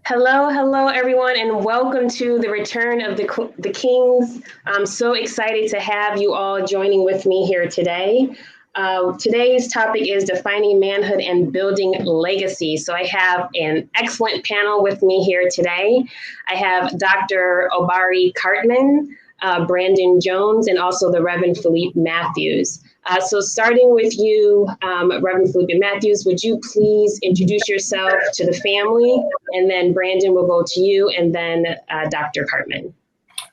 Hello, everyone, and welcome to the return of the Kings. I'm so excited to have you all joining with me here today. Today's topic is defining manhood and building legacy. So I have an excellent panel with me here today. I have Dr. Obari Cartman, Brandon Jones, and also the Reverend Philippe Matthews. So starting with you, Reverend Felipe Matthews, would you please introduce yourself to the family? And then Brandon will go to you, and then Dr. Cartman.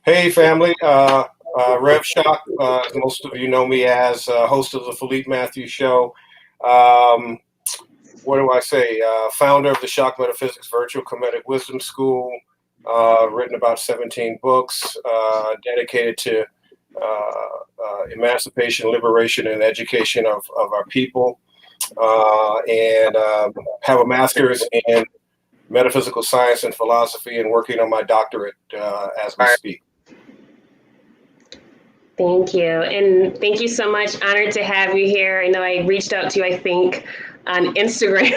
Hey, family. Rev Shock, as most of you know me as, host of the Philippe Matthews Show. What do I say? Founder of the Shock Metaphysics Virtual Comedic Wisdom School, written about 17 books, dedicated to emancipation, liberation, and education of our people, and have a master's in metaphysical science and philosophy, and working on my doctorate as we speak. Thank you. And thank you so much. Honored to have you here. I know I reached out to you, I think, on Instagram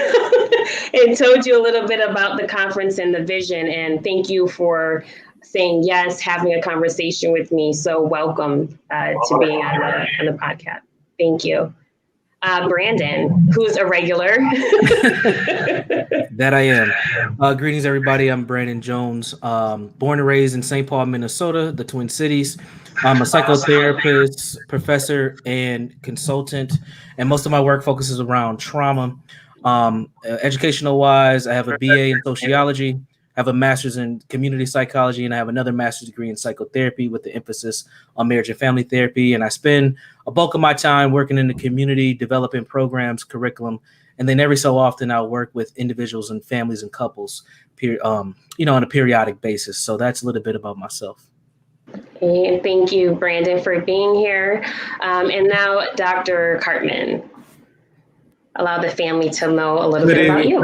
and told you a little bit about the conference and the vision. And thank you for saying yes, having a conversation with me. So welcome to being on the podcast. Thank you. Brandon, who's a regular. That I am. Greetings, everybody. I'm Brandon Jones, born and raised in St. Paul, Minnesota, the Twin Cities. I'm a psychotherapist, professor, and consultant, and most of my work focuses around trauma. Educational-wise, I have a BA in sociology, I have a master's in community psychology, and I have another master's degree in psychotherapy with the emphasis on marriage and family therapy. And I spend a bulk of my time working in the community, developing programs, curriculum, and then every so often I'll work with individuals and families and couples, on a periodic basis. So that's a little bit about myself. And thank you, Brandon, for being here. And now, Dr. Cartman, allow the family to know a little bit about you.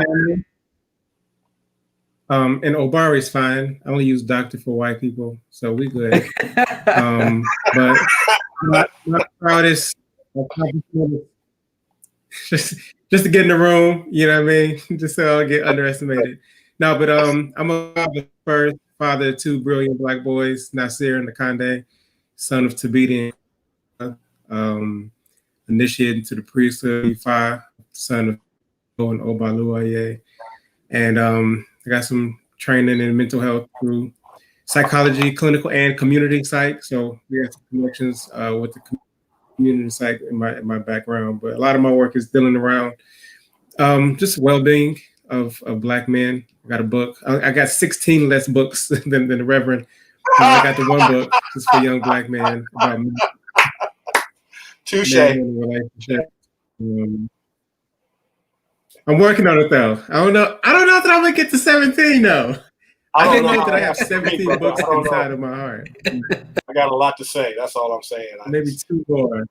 And Obari's fine. I only use doctor for white people, so we good. But my proudest just to get in the room, you know what I mean? Just so I don't get underestimated. No, but I'm a father of two brilliant Black boys, Nasir and Nakande, son of Tibetan, initiated into the priesthood, Ifa, son of Obaluaye. And I got some training in mental health through psychology, clinical, and community psych. So we have some connections with the community psych in my background. But a lot of my work is dealing around just well-being of Black men. I got a book. I got 16 less books than the Reverend. I got the one book just for young Black men about Touche. Relationship. I'm working on it though. I don't know that I'm gonna get to 17 though. I didn't know that I have 17 books inside of my heart. I got a lot to say. That's all I'm saying. Maybe two more.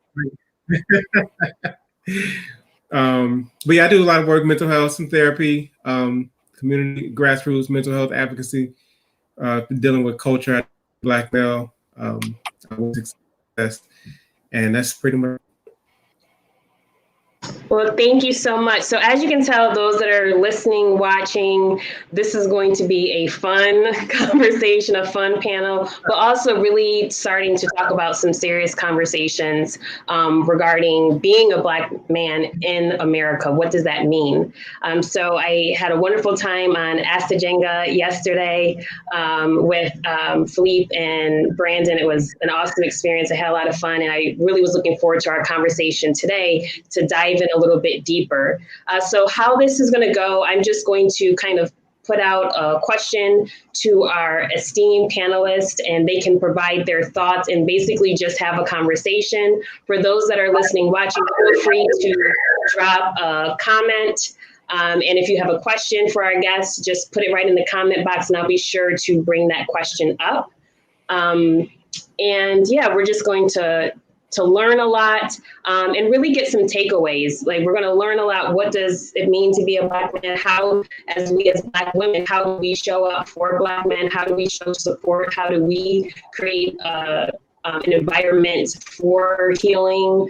But yeah, I do a lot of work, mental health, some therapy, community, grassroots mental health advocacy, dealing with culture, Black male, success, and that's pretty much. Well, thank you so much. So as you can tell, those that are listening, watching, this is going to be a fun conversation, a fun panel, but also really starting to talk about some serious conversations regarding being a Black man in America. What does that mean? So I had a wonderful time on Ask the Jenga yesterday with Philippe and Brandon. It was an awesome experience. I had a lot of fun, and I really was looking forward to our conversation today to dive in a little bit deeper. So how this is going to go, I'm just going to kind of put out a question to our esteemed panelists, and they can provide their thoughts and basically just have a conversation. For those that are listening, watching, feel free to drop a comment. And if you have a question for our guests, just put it right in the comment box, and I'll be sure to bring that question up. And yeah, we're just going to learn a lot and really get some takeaways. Like, we're going to learn a lot. What does it mean to be a Black man? How, as Black women, how do we show up for Black men? How do we show support? How do we create an environment for healing?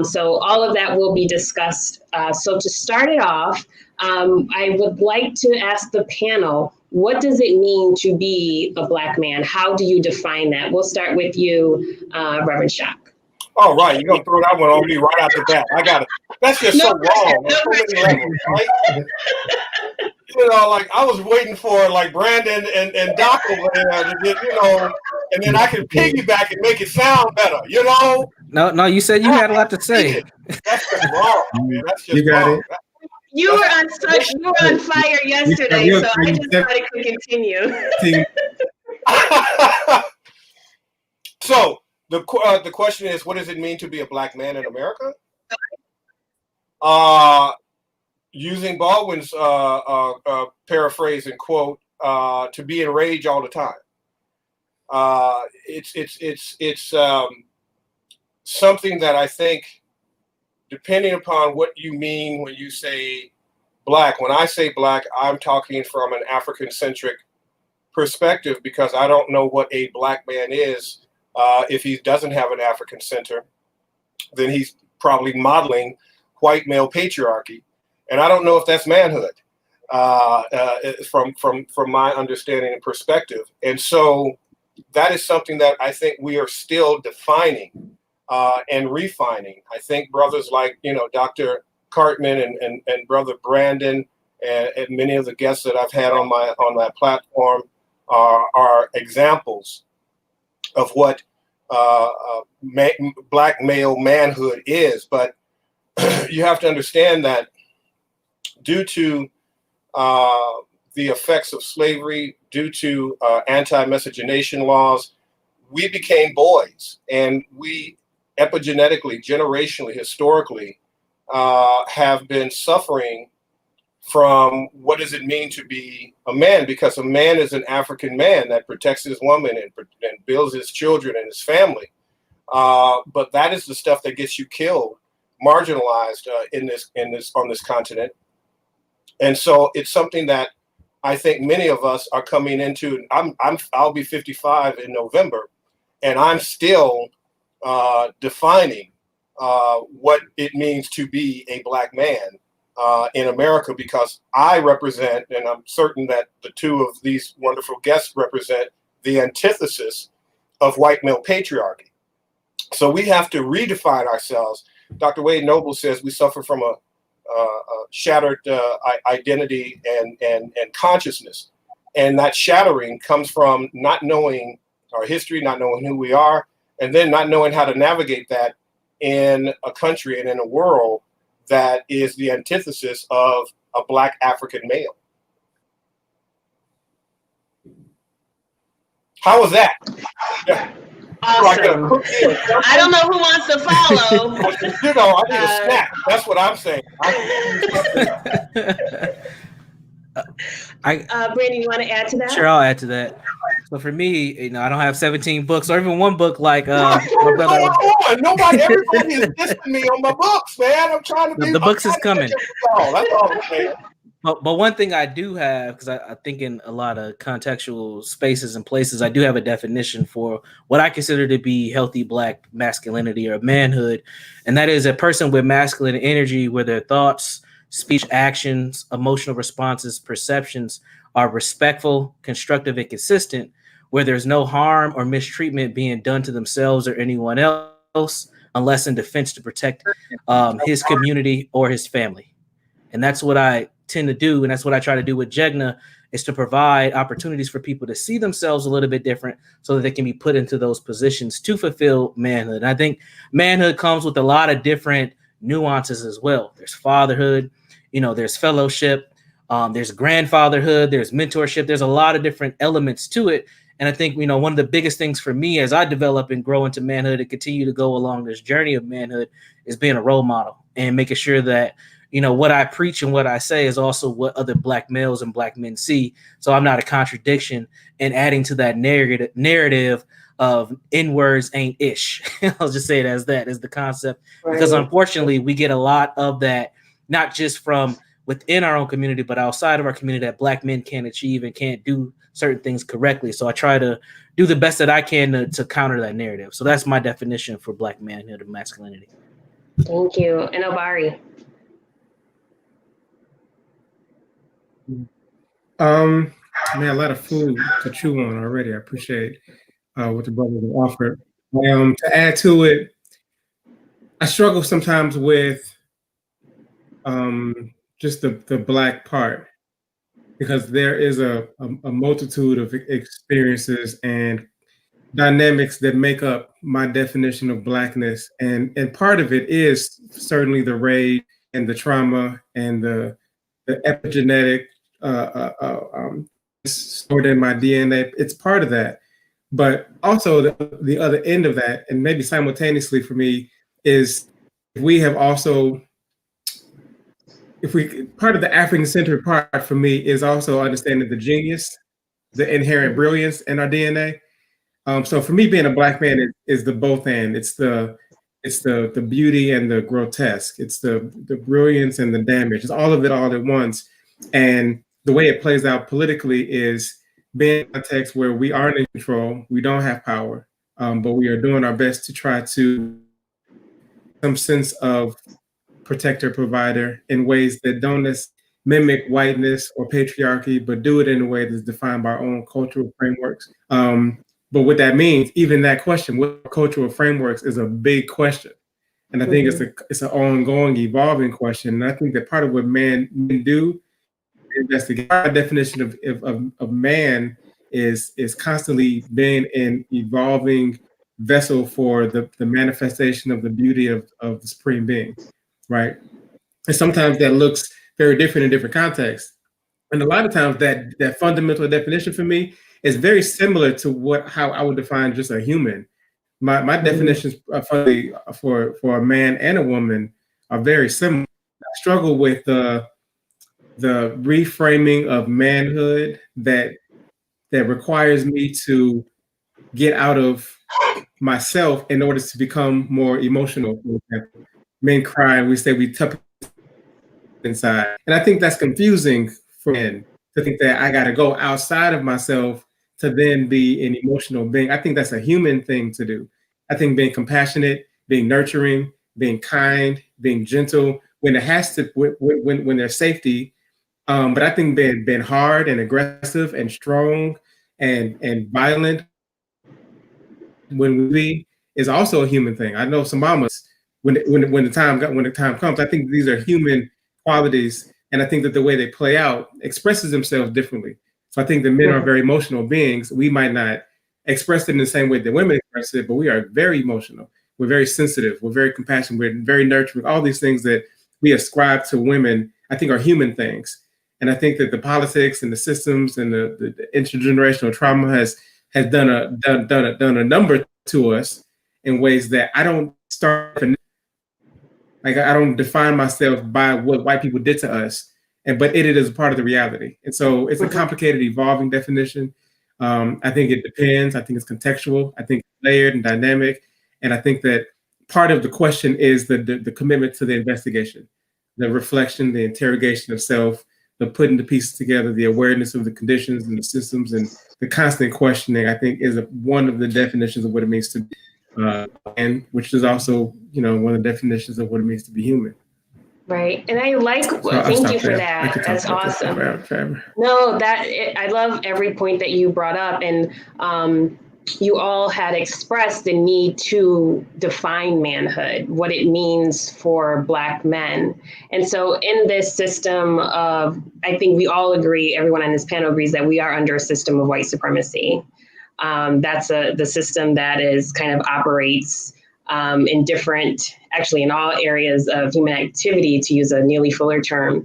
So all of that will be discussed. So to start it off, I would like to ask the panel, what does it mean to be a Black man? How do you define that? We'll start with you, Reverend Shock. Oh, right. You're going to throw that one on me right out the bat. I got it. That's just so wrong on so many levels, right? You know, like I was waiting for like Brandon and Doc over there to get, you know, and then I can piggyback and make it sound better, you know? No, you said you had a lot to say. That's just wrong, man. That's just You got wrong. it. You were on fire yesterday, so I just thought it could continue. So the question is, what does it mean to be a Black man in America? Using Baldwin's paraphrase and quote, to be enraged all the time. It's something that I think, depending upon what you mean when you say Black. When I say Black, I'm talking from an African-centric perspective, because I don't know what a Black man is. If he doesn't have an African center, then he's probably modeling white male patriarchy, and I don't know if that's manhood from my understanding and perspective. And so that is something that I think we are still defining and refining. I think brothers like, you know, Dr. Cartman and Brother Brandon and many of the guests that I've had on my platform are examples of what Black male manhood is. But you have to understand that due to the effects of slavery, due to anti-miscegenation laws, we became boys, and we epigenetically, generationally, historically have been suffering from what does it mean to be a man, because a man is an African man that protects his woman and builds his children and his family. But that is the stuff that gets you killed, marginalized on this continent. And so it's something that I think many of us are coming into. I'll be 55 in November, and I'm still defining what it means to be a Black man in America, because I represent, and I'm certain that the two of these wonderful guests represent, the antithesis of white male patriarchy. So we have to redefine ourselves. Dr. Wade Noble says we suffer from a shattered identity and consciousness. And that shattering comes from not knowing our history, not knowing who we are, and then not knowing how to navigate that in a country and in a world that is the antithesis of a Black African male. How was that? Yeah. Awesome. I don't know who wants to follow. You know, I need a snack. That's what I'm saying. Brandon, you want to add to that? Sure, I'll add to that. So for me, you know, I don't have 17 books or even one book like my brother. Everybody is dissing me on my books, man. I'm trying to be. The books is coming. That's all I'm saying. But one thing I do have, because I think in a lot of contextual spaces and places, I do have a definition for what I consider to be healthy Black masculinity or manhood. And that is a person with masculine energy where their thoughts, speech, actions, emotional responses, perceptions are respectful, constructive, and consistent, where there's no harm or mistreatment being done to themselves or anyone else, unless in defense to protect his community or his family. And that's what I tend to do, and that's what I try to do with Jegna, is to provide opportunities for people to see themselves a little bit different so that they can be put into those positions to fulfill manhood. And I think manhood comes with a lot of different nuances as well. There's fatherhood, you know, there's fellowship, there's grandfatherhood, there's mentorship, there's a lot of different elements to it. And I think, you know, one of the biggest things for me as I develop and grow into manhood and continue to go along this journey of manhood is being a role model and making sure that, you know, what I preach and what I say is also what other Black males and Black men see. So I'm not a contradiction, and adding to that narrative of N-words ain't ish. I'll just say it as that is the concept, right? Because unfortunately we get a lot of that, not just from within our own community, but outside of our community, that Black men can't achieve and can't do certain things correctly. So I try to do the best that I can to counter that narrative. So that's my definition for Black manhood and masculinity. Thank you. And Obari. man, a lot of food to chew on already. I appreciate what the brothers have offered. To add to it, I struggle sometimes with just the Black part, because there is a multitude of experiences and dynamics that make up my definition of Blackness. And part of it is certainly the rage and the trauma and the epigenetic stored in my DNA. It's part of that. But also the other end of that, and maybe simultaneously for me, is we have also, part of the African-centered part for me is also understanding the genius, the inherent brilliance in our DNA. So for me, being a Black man is the both and. It's the beauty and the grotesque. It's the brilliance and the damage. It's all of it all at once. And the way it plays out politically is being in a context where we aren't in control, we don't have power, but we are doing our best to try to some sense of protector, provider in ways that don't mimic whiteness or patriarchy, but do it in a way that's defined by our own cultural frameworks. But what that means, even that question, what cultural frameworks, is a big question. And I think it's an ongoing, evolving question. And I think that part of what men do, investigate, our definition of man is constantly being an evolving vessel for the manifestation of the beauty of the supreme being, right? And sometimes that looks very different in different contexts. And a lot of times that fundamental definition for me is very similar to how I would define just a human. My definitions for a man and a woman are very similar. I struggle with the reframing of manhood that requires me to get out of myself in order to become more emotional. For example, men cry, we say we tuck inside, and I think that's confusing for men to think that I got to go outside of myself to then be an emotional being. I think that's a human thing to do. I think being compassionate, being nurturing, being kind, being gentle when it has to, when there's safety. But I think being hard and aggressive and strong and violent when we is also a human thing. I know some mamas, when the time comes, I think these are human qualities, and I think that the way they play out expresses themselves differently. So I think that men are very emotional beings. We might not express it in the same way that women express it, but we are very emotional. We're very sensitive. We're very compassionate. We're very nurturing. All these things that we ascribe to women, I think, are human things. And I think that the politics and the systems and the intergenerational trauma has done a number to us in ways that I don't start. Like, I don't define myself by what white people did to us, but it is a part of the reality. And so it's a complicated, evolving definition. I think it depends. I think it's contextual. I think it's layered and dynamic. And I think that part of the question is the commitment to the investigation, the reflection, the interrogation of self, the putting the pieces together, the awareness of the conditions and the systems, and the constant questioning, I think, is one of the definitions of what it means to be, and which is also, one of the definitions of what it means to be human. Right. And I thank you for that. That's awesome. No, I love every point that you brought up. And you all had expressed the need to define manhood, what it means for Black men. And so in this system of, I think we all agree, everyone on this panel agrees that we are under a system of white supremacy. That's the system that is kind of operates in all areas of human activity, to use a Neely Fuller term.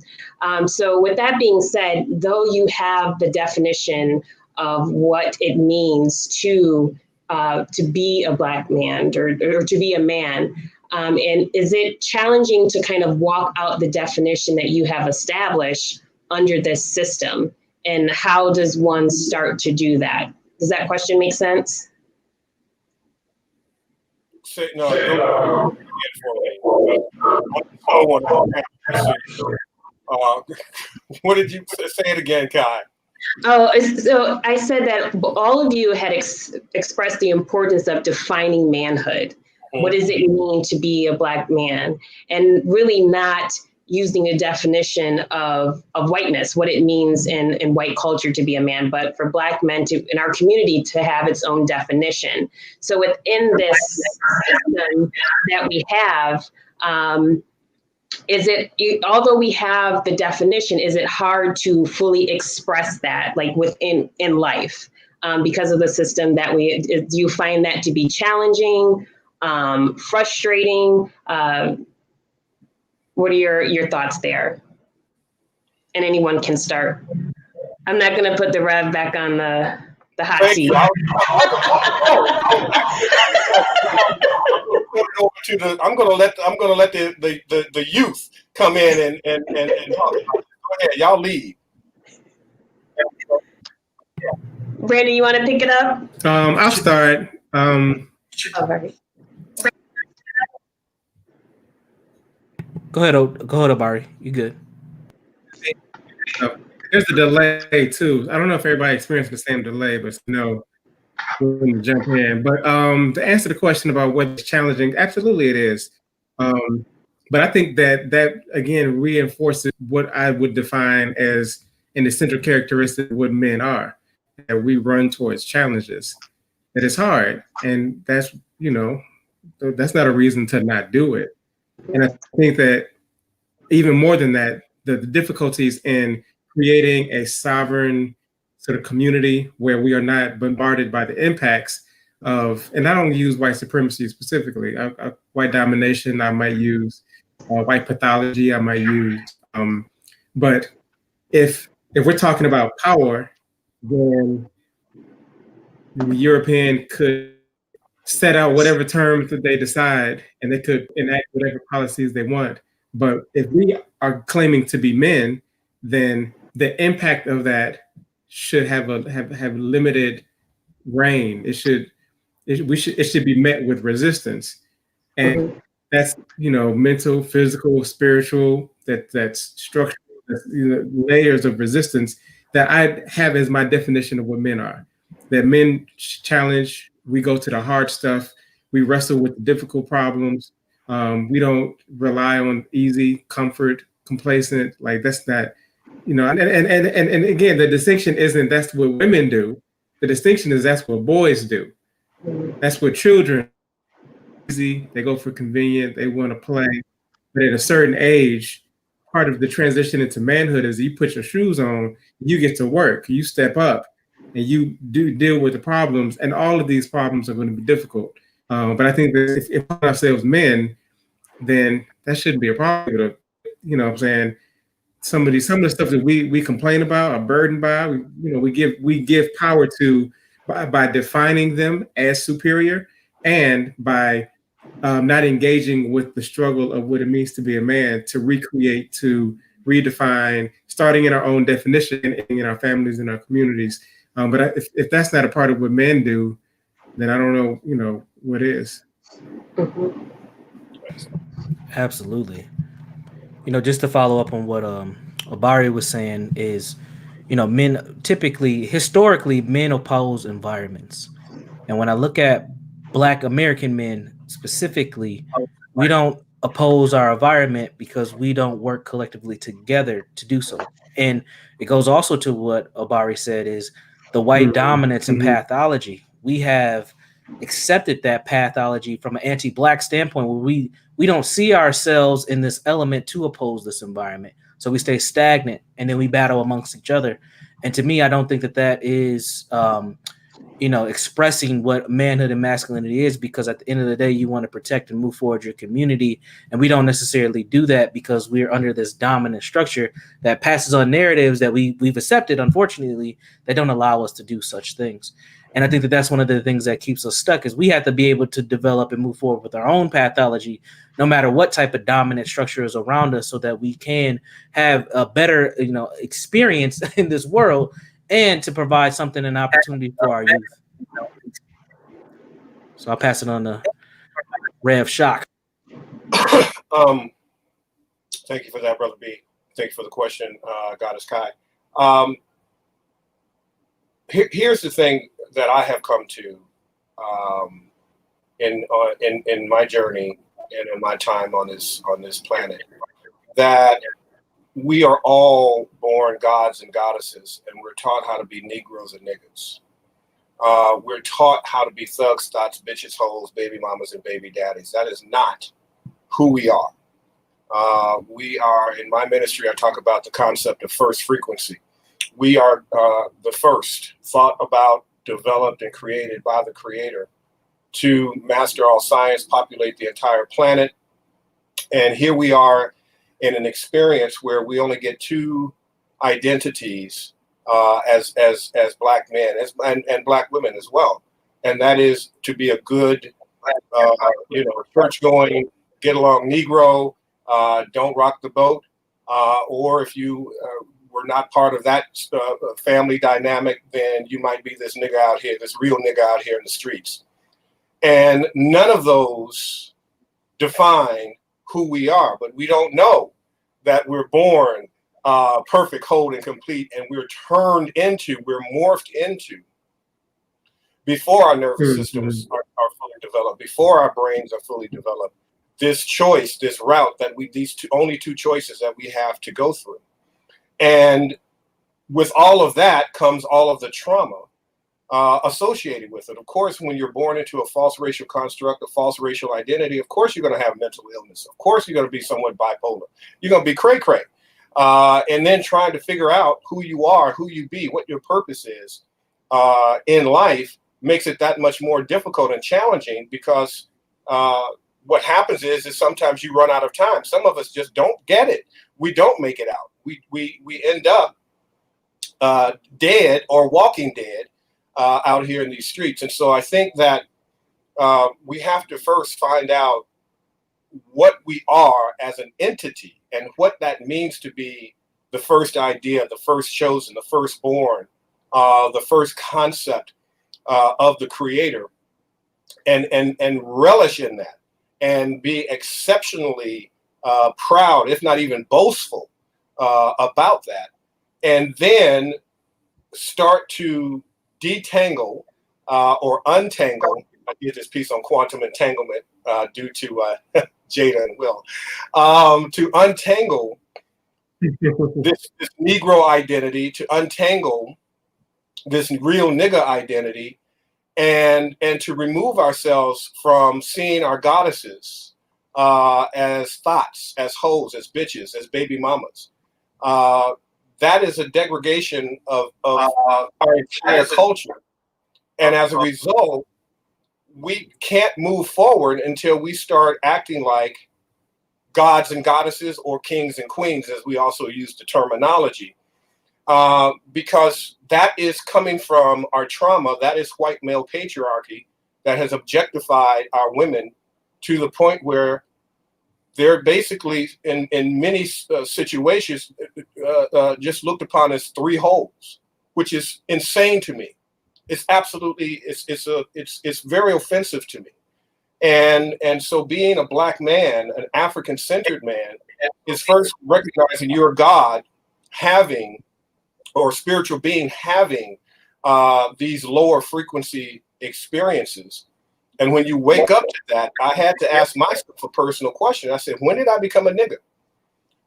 So with that being said, though you have the definition of what it means to be a Black man or to be a man, and is it challenging to kind of walk out the definition that you have established under this system? And how does one start to do that? Does that question make sense? No, what did you say it again, Kai? Oh, so I said that all of you had expressed the importance of defining manhood. What does it mean to be a Black man? And really not using a definition of whiteness, what it means in white culture to be a man, but for Black men to, in our community, to have its own definition. So within this system that we have, although we have the definition, is it hard to fully express that, like within in life, because of the system that do you find that to be challenging, frustrating? What are your thoughts there? And anyone can start. I'm not going to put the Rev back on the hot seat. I'm gonna let the youth come in and talk. Go ahead, y'all lead. Brandon, you want to pick it up? I'll start. Okay. Go ahead, Abari. You good? There's a delay too. I don't know if everybody experienced the same delay, but no, we're going to jump in. But to answer the question about what's challenging, absolutely it is. But I think that again reinforces what I would define as an essential characteristic of what men are. That we run towards challenges. That it's hard, and that's that's not a reason to not do it. And I think that even more than that, the difficulties in creating a sovereign sort of community where we are not bombarded by the impacts of, and I don't use white supremacy specifically, white domination, I might use white pathology, I might use, but if we're talking about power, then the European could set out whatever terms that they decide, and they could enact whatever policies they want. But if we are claiming to be men, then the impact of that should have limited reign. It should be met with resistance, and that's mental, physical, spiritual. That's structural. That's, layers of resistance that I have as my definition of what men are. That men challenge. We go to the hard stuff. We wrestle with the difficult problems. We don't rely on easy comfort, complacent. Like that's not, and again, the distinction isn't that's what women do. The distinction is that's what boys do. That's what children easy. They go for convenient. They want to play, but at a certain age, part of the transition into manhood is you put your shoes on, you get to work, you step up, and you do deal with the problems. And all of these problems are going to be difficult. But I think that if we ourselves men, then that shouldn't be a problem. What I'm saying? Some of the stuff that we complain about, are burdened by, we give power to by defining them as superior, and by not engaging with the struggle of what it means to be a man, to recreate, to redefine, starting in our own definition in our families, in our communities. But if that's not a part of what men do, then I don't know, what is. Absolutely. Just to follow up on what Abari was saying is, men typically, historically, men oppose environments. And when I look at Black American men specifically, we don't oppose our environment because we don't work collectively together to do so. And it goes also to what Abari said is the white dominance and pathology. We have accepted that pathology from an anti-Black standpoint where we don't see ourselves in this element to oppose this environment. So we stay stagnant and then we battle amongst each other. And to me, I don't think that is, expressing what manhood and masculinity is, because at the end of the day, you want to protect and move forward your community. And we don't necessarily do that because we're under this dominant structure that passes on narratives that we've accepted, unfortunately, that don't allow us to do such things. And I think that that's one of the things that keeps us stuck is we have to be able to develop and move forward with our own pathology, no matter what type of dominant structure is around us, so that we can have a better, experience in this world and to provide something, an opportunity for our youth. So I'll pass it on to Rev Shock. Thank you for that, Brother B. Thank you for the question, Goddess Kai. Here's the thing that I have come to in my journey and in my time on this planet. that we are all born gods and goddesses, and we're taught how to be Negroes and niggas. We're taught how to be thugs, thots, bitches, hoes, baby mamas, and baby daddies. That is not who we are. We are, in my ministry, I talk about the concept of first frequency. We are the first, thought about, developed, and created by the Creator to master all science, populate the entire planet. And here we are in an experience where we only get two identities as Black men and Black women as well. And that is to be a good, church-going, get-along Negro, don't rock the boat, or if you were not part of that family dynamic, then you might be this nigga out here, this real nigga out here in the streets. And none of those define who we are, but we don't know that we're born perfect, whole, and complete, and we're morphed into, before our nervous systems are fully developed, before our brains are fully developed, this choice, this route that only two choices that we have to go through. And with all of that comes all of the trauma associated with it. Of course, when you're born into a false racial construct, a false racial identity, of course you're going to have mental illness. Of course you're going to be somewhat bipolar. You're going to be cray-cray. And then trying to figure out who you are, who you be, what your purpose is in life makes it that much more difficult and challenging, because what happens is sometimes you run out of time. Some of us just don't get it. We don't make it out. We end up dead or walking dead out here in these streets. And so I think that we have to first find out what we are as an entity and what that means to be the first idea, the first chosen, the firstborn, the first concept of the Creator, and relish in that and be exceptionally proud, if not even boastful, about that. And then start to detangle or untangle. I did this piece on quantum entanglement due to Jada and Will, to untangle this Negro identity, to untangle this real nigga identity, and to remove ourselves from seeing our goddesses as thots, as hoes, as bitches, as baby mamas. That is a degradation of our entire culture. And as a result, we can't move forward until we start acting like gods and goddesses, or kings and queens, as we also use the terminology, because that is coming from our trauma. That is white male patriarchy that has objectified our women to the point where they're basically, in many situations, just looked upon as three holes, which is insane to me. It's absolutely, it's very offensive to me. And so being a Black man, an African-centered man, is first recognizing you're God having, or spiritual being having, these lower frequency experiences. And when you wake up to that, I had to ask myself a personal question. I said, when did I become a nigga?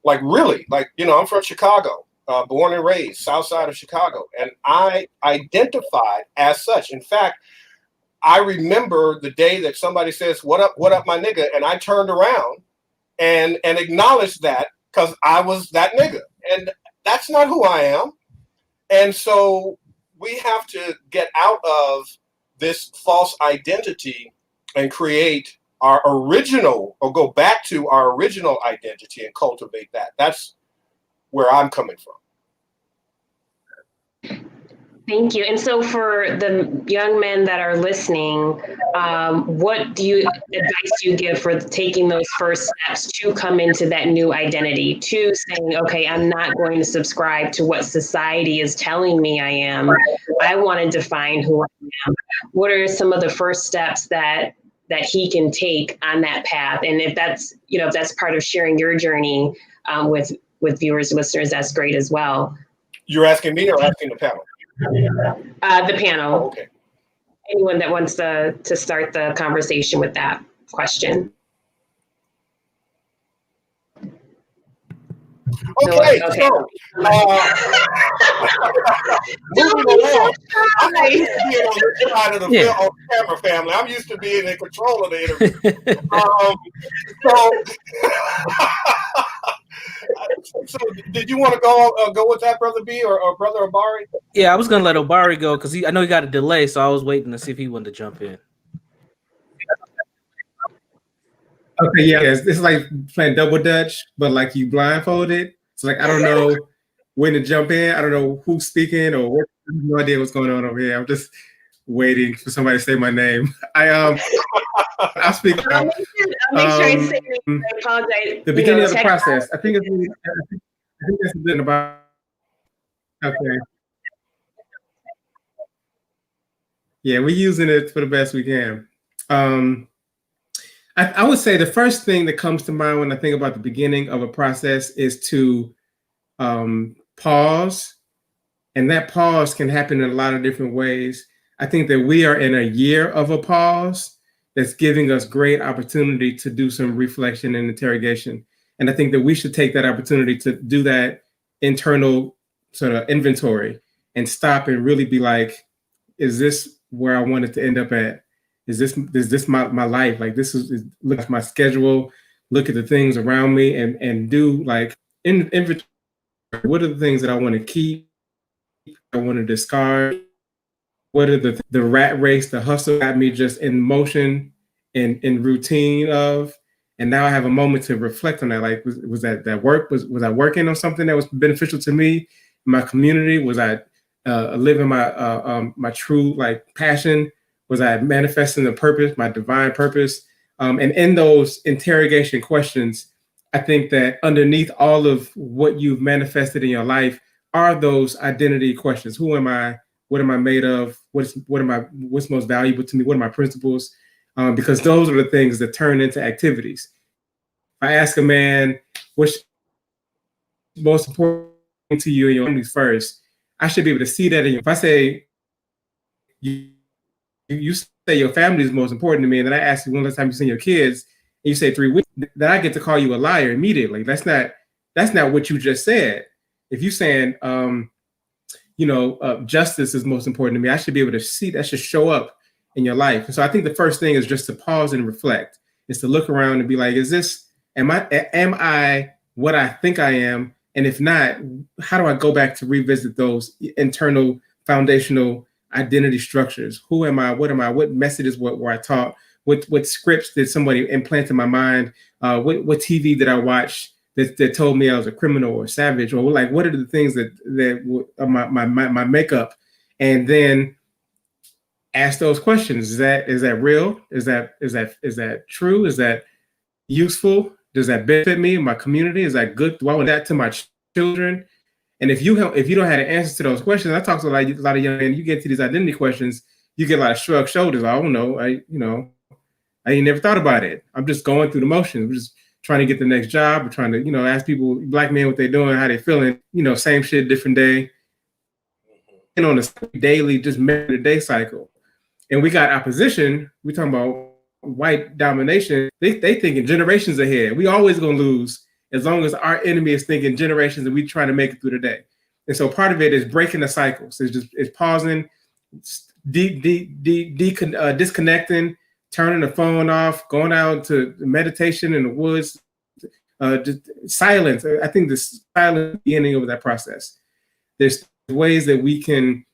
Like, really? Like, I'm from Chicago, born and raised, south side of Chicago. And I identified as such. In fact, I remember the day that somebody says, what up, my nigga? And I turned around and acknowledged that, because I was that nigga. And that's not who I am. And so we have to get out of this false identity and create our original, or go back to our original identity and cultivate that. That's where I'm coming from. Thank you. And so for the young men that are listening, what advice do you give for taking those first steps to come into that new identity, to saying, okay, I'm not going to subscribe to what society is telling me I am. I want to define who I am. What are some of the first steps that he can take on that path? And if that's, if that's part of sharing your journey with viewers, listeners, that's great as well. You're asking me or asking the panel? The panel. Oh, okay. Anyone that wants to start the conversation with that question. Okay, Okay. so moving along. I'm not used to being on this side of the Yeah. on camera, family. I'm used to being in control of the interview. So, so did you want to go with that, Brother B or Brother Amari? Yeah, I was gonna let Obari go because I know he got a delay, so I was waiting to see if he wanted to jump in. Okay, yeah, it's like playing double dutch, but like you blindfolded. So like I don't know when to jump in. I don't know who's speaking or what. I have no idea what's going on over here. I'm just waiting for somebody to say my name. I'll speak. I'll make sure I say it. I apologize. The beginning of the process. I think that's been about. Okay. Yeah, we're using it for the best we can. I would say the first thing that comes to mind when I think about the beginning of a process is to pause. And that pause can happen in a lot of different ways. I think that we are in a year of a pause that's giving us great opportunity to do some reflection and interrogation. And I think that we should take that opportunity to do that internal sort of inventory and stop and really be like, is this where I wanted to end up at? Is this my life? Like this is look at my schedule, look at the things around me and do like inventory. What are the things that I want to keep? I want to discard? What are the rat race, the hustle got me just in motion and in routine of? And now I have a moment to reflect on that. Like, was that work? Was I working on something that was beneficial to me, my community? Was I living my true like passion? Was I manifesting the purpose, my divine purpose? And in those interrogation questions, I think that underneath all of what you've manifested in your life are those identity questions. Who am I? What am I made of? What's most valuable to me? What are my principles? Because those are the things that turn into activities. If I ask a man, what's most important to you and your family first, I should be able to see that in you. If I say, you say your family is most important to me, and then I ask you when last time you seen your kids, and you say 3 weeks, then I get to call you a liar immediately. That's not what you just said. If you're saying, justice is most important to me, I should be able to see that should show up in your life. And so I think the first thing is just to pause and reflect. Is to look around and be like, am I what I think I am? And if not, how do I go back to revisit those internal foundational identity structures? Who am I? What am I? What messages were I taught? What scripts did somebody implant in my mind? What TV did I watch that told me I was a criminal or a savage? Or like, what are the things that are my makeup? And then ask those questions. Is that real? Is that true? Is that useful? Does that benefit me, my community? Is that good? Do I want that to my children? And if you don't have the answers to those questions, I talk to a lot of young men. You get to these identity questions, you get a lot of shrugged shoulders. I don't know. I ain't never thought about it. I'm just going through the motions. I'm just trying to get the next job. I'm trying to, ask people, black men, what they're doing, how they feeling. Same shit, different day. And on a daily, just minute day cycle. And we got opposition. We talking about white domination. They thinking generations ahead. We always gonna lose as long as our enemy is thinking generations and we trying to make it through the day. And so part of it is breaking the cycles. It's pausing, disconnecting, turning the phone off, going out to meditation in the woods, just silence. I think the silent beginning of that process. There's ways that we can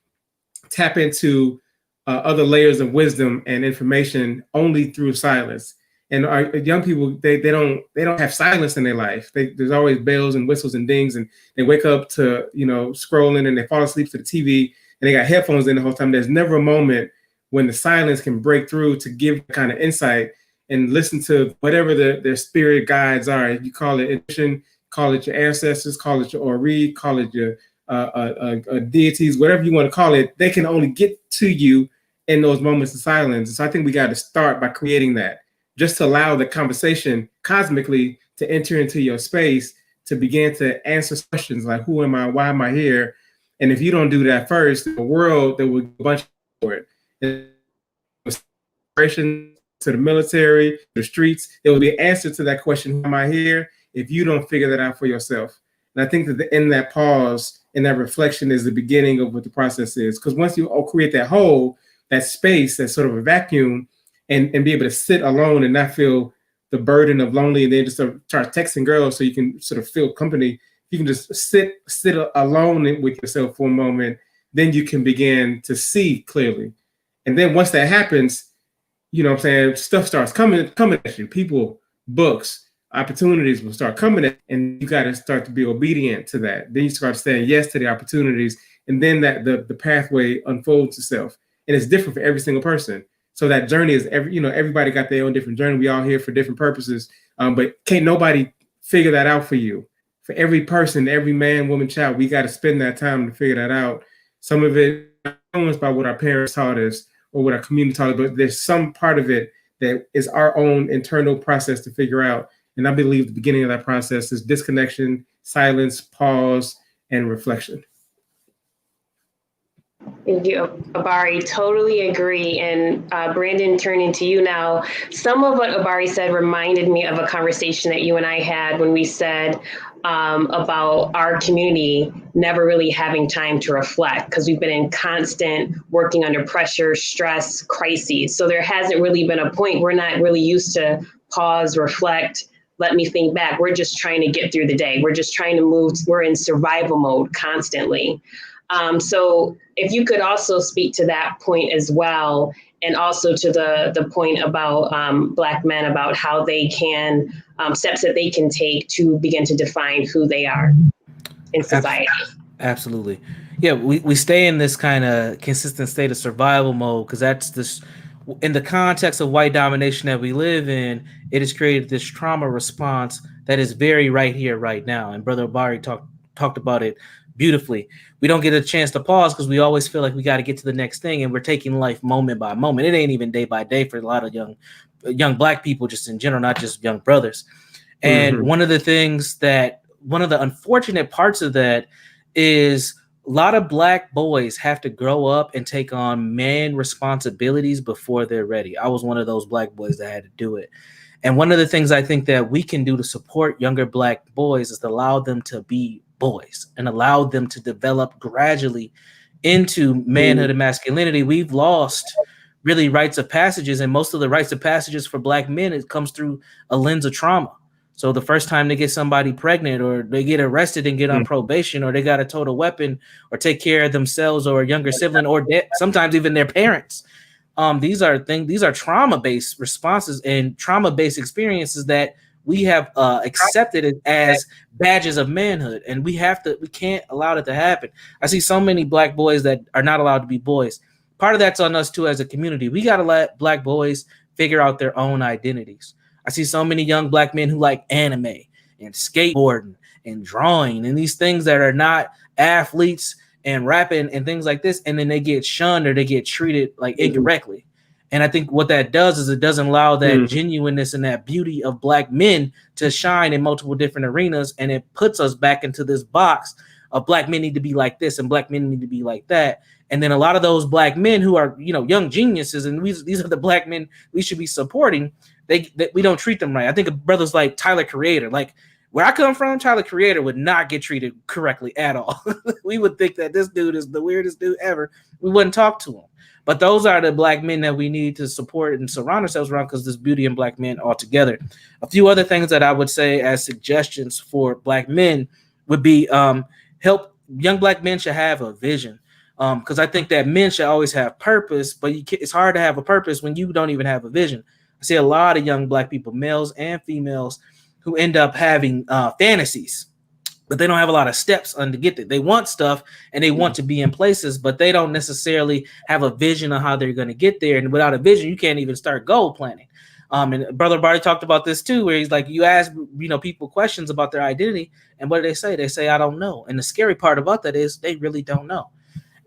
tap into other layers of wisdom and information only through silence. And our young people, they don't have silence in their life. There's always bells and whistles and dings, and they wake up to scrolling, and they fall asleep to the TV, and they got headphones in the whole time. There's never a moment when the silence can break through to give kind of insight and listen to whatever their spirit guides are. You call it intuition, call it your ancestors, call it your Ori, call it your deities, whatever you want to call it. They can only get to you in those moments of silence. So I think we got to start by creating that, just to allow the conversation cosmically to enter into your space, to begin to answer questions like, who am I? Why am I here? And if you don't do that first, the world, there will be a bunch for it. To the military, the streets, there will be an answer to that question, who am I here? If you don't figure that out for yourself. And I think that in that pause, in that reflection is the beginning of what the process is. Because once you create that hole, that space, that sort of a vacuum, and be able to sit alone and not feel the burden of lonely, and then just start texting girls so you can sort of feel company. You can just sit alone with yourself for a moment, then you can begin to see clearly. And then once that happens, you know what I'm saying, stuff starts coming at you. People, books, opportunities will start coming at you, and you got to start to be obedient to that. Then you start saying yes to the opportunities, and then that the pathway unfolds itself. And it's different for every single person. So that journey is everybody got their own different journey. We all here for different purposes, but can't nobody figure that out for you. For every person, every man, woman, child, we got to spend that time to figure that out. Some of it influenced by what our parents taught us or what our community taught us, but there's some part of it that is our own internal process to figure out. And I believe the beginning of that process is disconnection, silence, pause, and reflection. Thank you, Abari. Totally agree. And Brandon, turning to you now, some of what Abari said reminded me of a conversation that you and I had when we said about our community never really having time to reflect because we've been in constant working under pressure, stress, crises. So there hasn't really been a point. We're not really used to pause, reflect, let me think back. We're just trying to get through the day. We're just trying to move. We're in survival mode constantly. So if you could also speak to that point as well, and also to the point about Black men, about how they can, steps that they can take to begin to define who they are in society. Absolutely. Yeah, we stay in this kind of consistent state of survival mode because that's this, in the context of white domination that we live in, it has created this trauma response that is very right here, right now. And Brother Abari talked about it beautifully. We don't get a chance to pause because we always feel like we got to get to the next thing, and we're taking life moment by moment. It ain't even day by day for a lot of young Black people, just in general, not just young brothers. And one of the unfortunate parts of that is a lot of Black boys have to grow up and take on man responsibilities before they're ready. I was one of those Black boys that had to do it. And one of the things I think that we can do to support younger Black boys is to allow them to be boys and allow them to develop gradually into manhood and masculinity. We've lost really rites of passages, and most of the rites of passages for Black men, it comes through a lens of trauma. So the first time they get somebody pregnant, or they get arrested and get on probation, or they got a total weapon, or take care of themselves or a younger sibling, or sometimes even their parents. These are trauma-based responses and trauma-based experiences that we have accepted as badges of manhood, and we can't allow it to happen. I see so many Black boys that are not allowed to be boys. Part of that's on us too as a community. We got to let Black boys figure out their own identities. I see so many young Black men who like anime and skateboarding and drawing and these things that are not athletes and rapping and things like this, and then they get shunned or they get treated like incorrectly. And I think what that does is it doesn't allow that genuineness and that beauty of Black men to shine in multiple different arenas. And it puts us back into this box of Black men need to be like this and Black men need to be like that. And then a lot of those Black men who are, young geniuses, and these are the Black men we should be supporting, we don't treat them right. I think of brothers like Tyler Creator, like where I come from, Tyler Creator would not get treated correctly at all. We would think that this dude is the weirdest dude ever. We wouldn't talk to him. But those are the Black men that we need to support and surround ourselves around, because there's beauty in Black men altogether. A few other things that I would say as suggestions for Black men would be help young Black men should have a vision. Because I think that men should always have purpose, but it's hard to have a purpose when you don't even have a vision. I see a lot of young Black people, males and females, who end up having fantasies, but they don't have a lot of steps on to get there. They want stuff and they want to be in places, but they don't necessarily have a vision on how they're going to get there. And without a vision, you can't even start goal planning. And Brother Barty talked about this too, where he's like, you ask, people questions about their identity, and what do they say? They say, I don't know. And the scary part about that is they really don't know.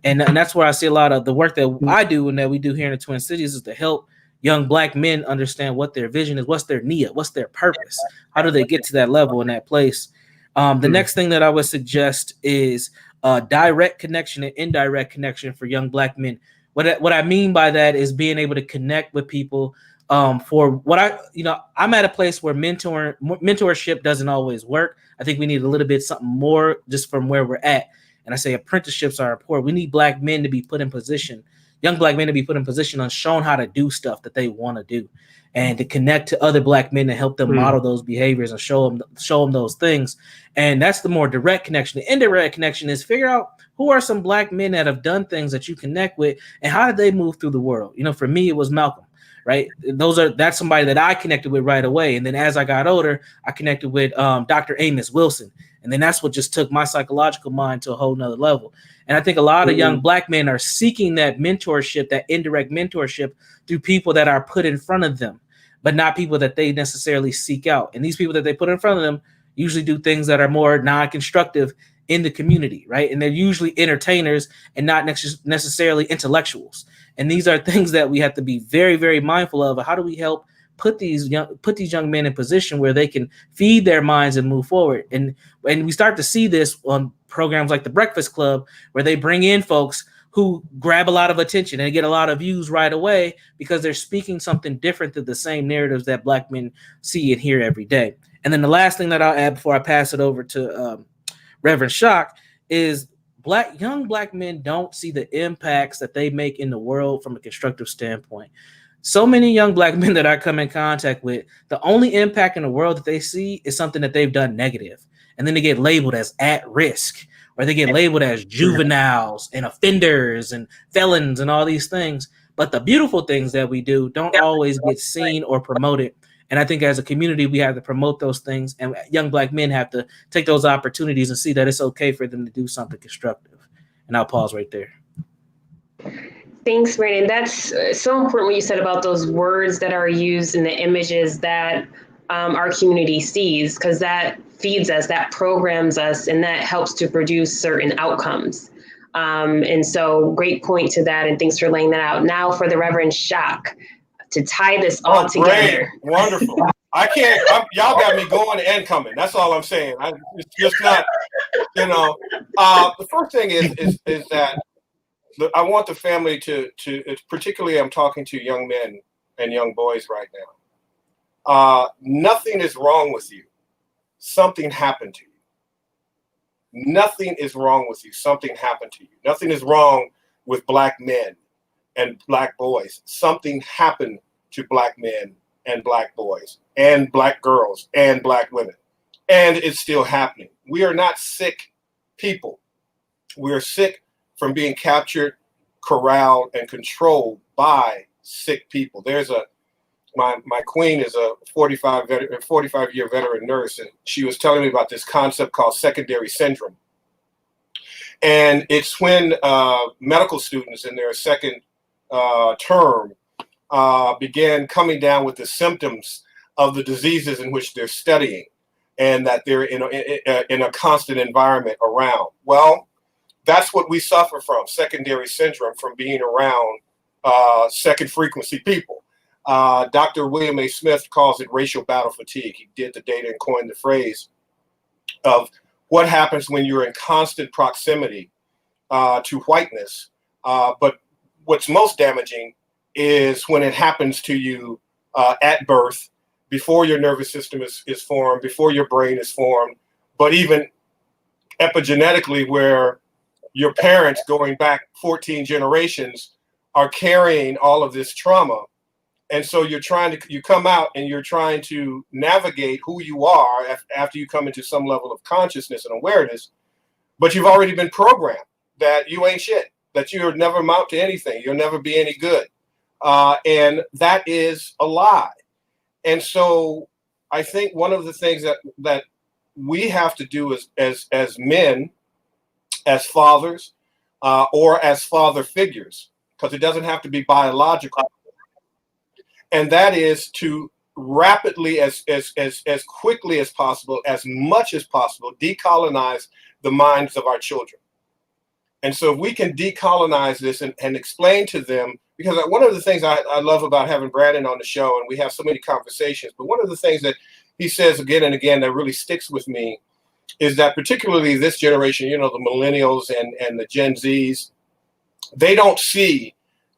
And that's where I see a lot of the work that I do and that we do here in the Twin Cities is to help young Black men understand what their vision is, what's their nia, what's their purpose, how do they get to that level in that place. The next thing that I would suggest is direct connection and indirect connection for young Black men. What I mean by that is being able to connect with people for what I'm at a place where mentorship doesn't always work. I think we need a little bit something more just from where we're at. And I say apprenticeships are important. We need black men to be put in position, young black men to be put in position on shown how to do stuff that they want to do, and to connect to other black men and help them model those behaviors and show them those things. And that's the more direct connection. The indirect connection is figure out who are some black men that have done things that you connect with, and how did they move through the world? For me, it was Malcolm. Right. That's somebody that I connected with right away. And then as I got older, I connected with Dr. Amos Wilson. And then that's what just took my psychological mind to a whole nother level. And I think a lot of young black men are seeking that mentorship, that indirect mentorship, through people that are put in front of them, but not people that they necessarily seek out. And these people that they put in front of them usually do things that are more non-constructive in the community, right? And they're usually entertainers and not necessarily intellectuals. And these are things that we have to be very, very mindful of. How do we help put these young men in position where they can feed their minds and move forward? And we start to see this on programs like the Breakfast Club, where they bring in folks who grab a lot of attention and get a lot of views right away because they're speaking something different to the same narratives that black men see and hear every day. And then the last thing that I'll add before I pass it over to Reverend Shock is young black men don't see the impacts that they make in the world from a constructive standpoint. So many young black men that I come in contact with, the only impact in the world that they see is something that they've done negative. And then they get labeled as at risk, or they get labeled as juveniles and offenders and felons and all these things. But the beautiful things that we do don't always get seen or promoted. And I think as a community, we have to promote those things, and young black men have to take those opportunities and see that it's okay for them to do something constructive. And I'll pause right there. Thanks, Brandon. That's so important what you said about those words that are used and the images that our community sees, because that feeds us, that programs us, and that helps to produce certain outcomes. And so great point to that, and thanks for laying that out. Now for the Reverend Shock to tie this all together. Great. Wonderful. Y'all got me going and coming. That's all I'm saying. It's just not, the first thing is that I want the family to particularly I'm talking to young men and young boys right now. Nothing is wrong with you. Something happened to you. Nothing is wrong with you. Something happened to you. Nothing is wrong with black men and black boys. Something happened to black men and black boys and black girls and black women. And it's still happening. We are not sick people. We are sick from being captured, corralled, and controlled by sick people. My queen is a 45-year veteran nurse, and she was telling me about this concept called secondary syndrome. And it's when medical students in their second term began coming down with the symptoms of the diseases in which they're studying, and that they're in a constant environment around. Well, that's what we suffer from, secondary syndrome, from being around second frequency people. Dr. William A. Smith calls it racial battle fatigue. He did the data and coined the phrase of what happens when you're in constant proximity to whiteness. But what's most damaging is when it happens to you at birth, before your nervous system is formed, before your brain is formed, but even epigenetically, where your parents going back 14 generations are carrying all of this trauma. And so you come out and you're trying to navigate who you are after you come into some level of consciousness and awareness, but you've already been programmed that you ain't shit, that you'll never amount to anything, you'll never be any good. And that is a lie. And so I think one of the things that we have to do as men, as fathers, or as father figures, because it doesn't have to be biological, and that is to rapidly, as quickly as possible, as much as possible, decolonize the minds of our children. And so if we can decolonize this and explain to them, because one of the things I love about having Brandon on the show, and we have so many conversations, but one of the things that he says again and again that really sticks with me is that particularly this generation, the millennials and the Gen Zs, they don't see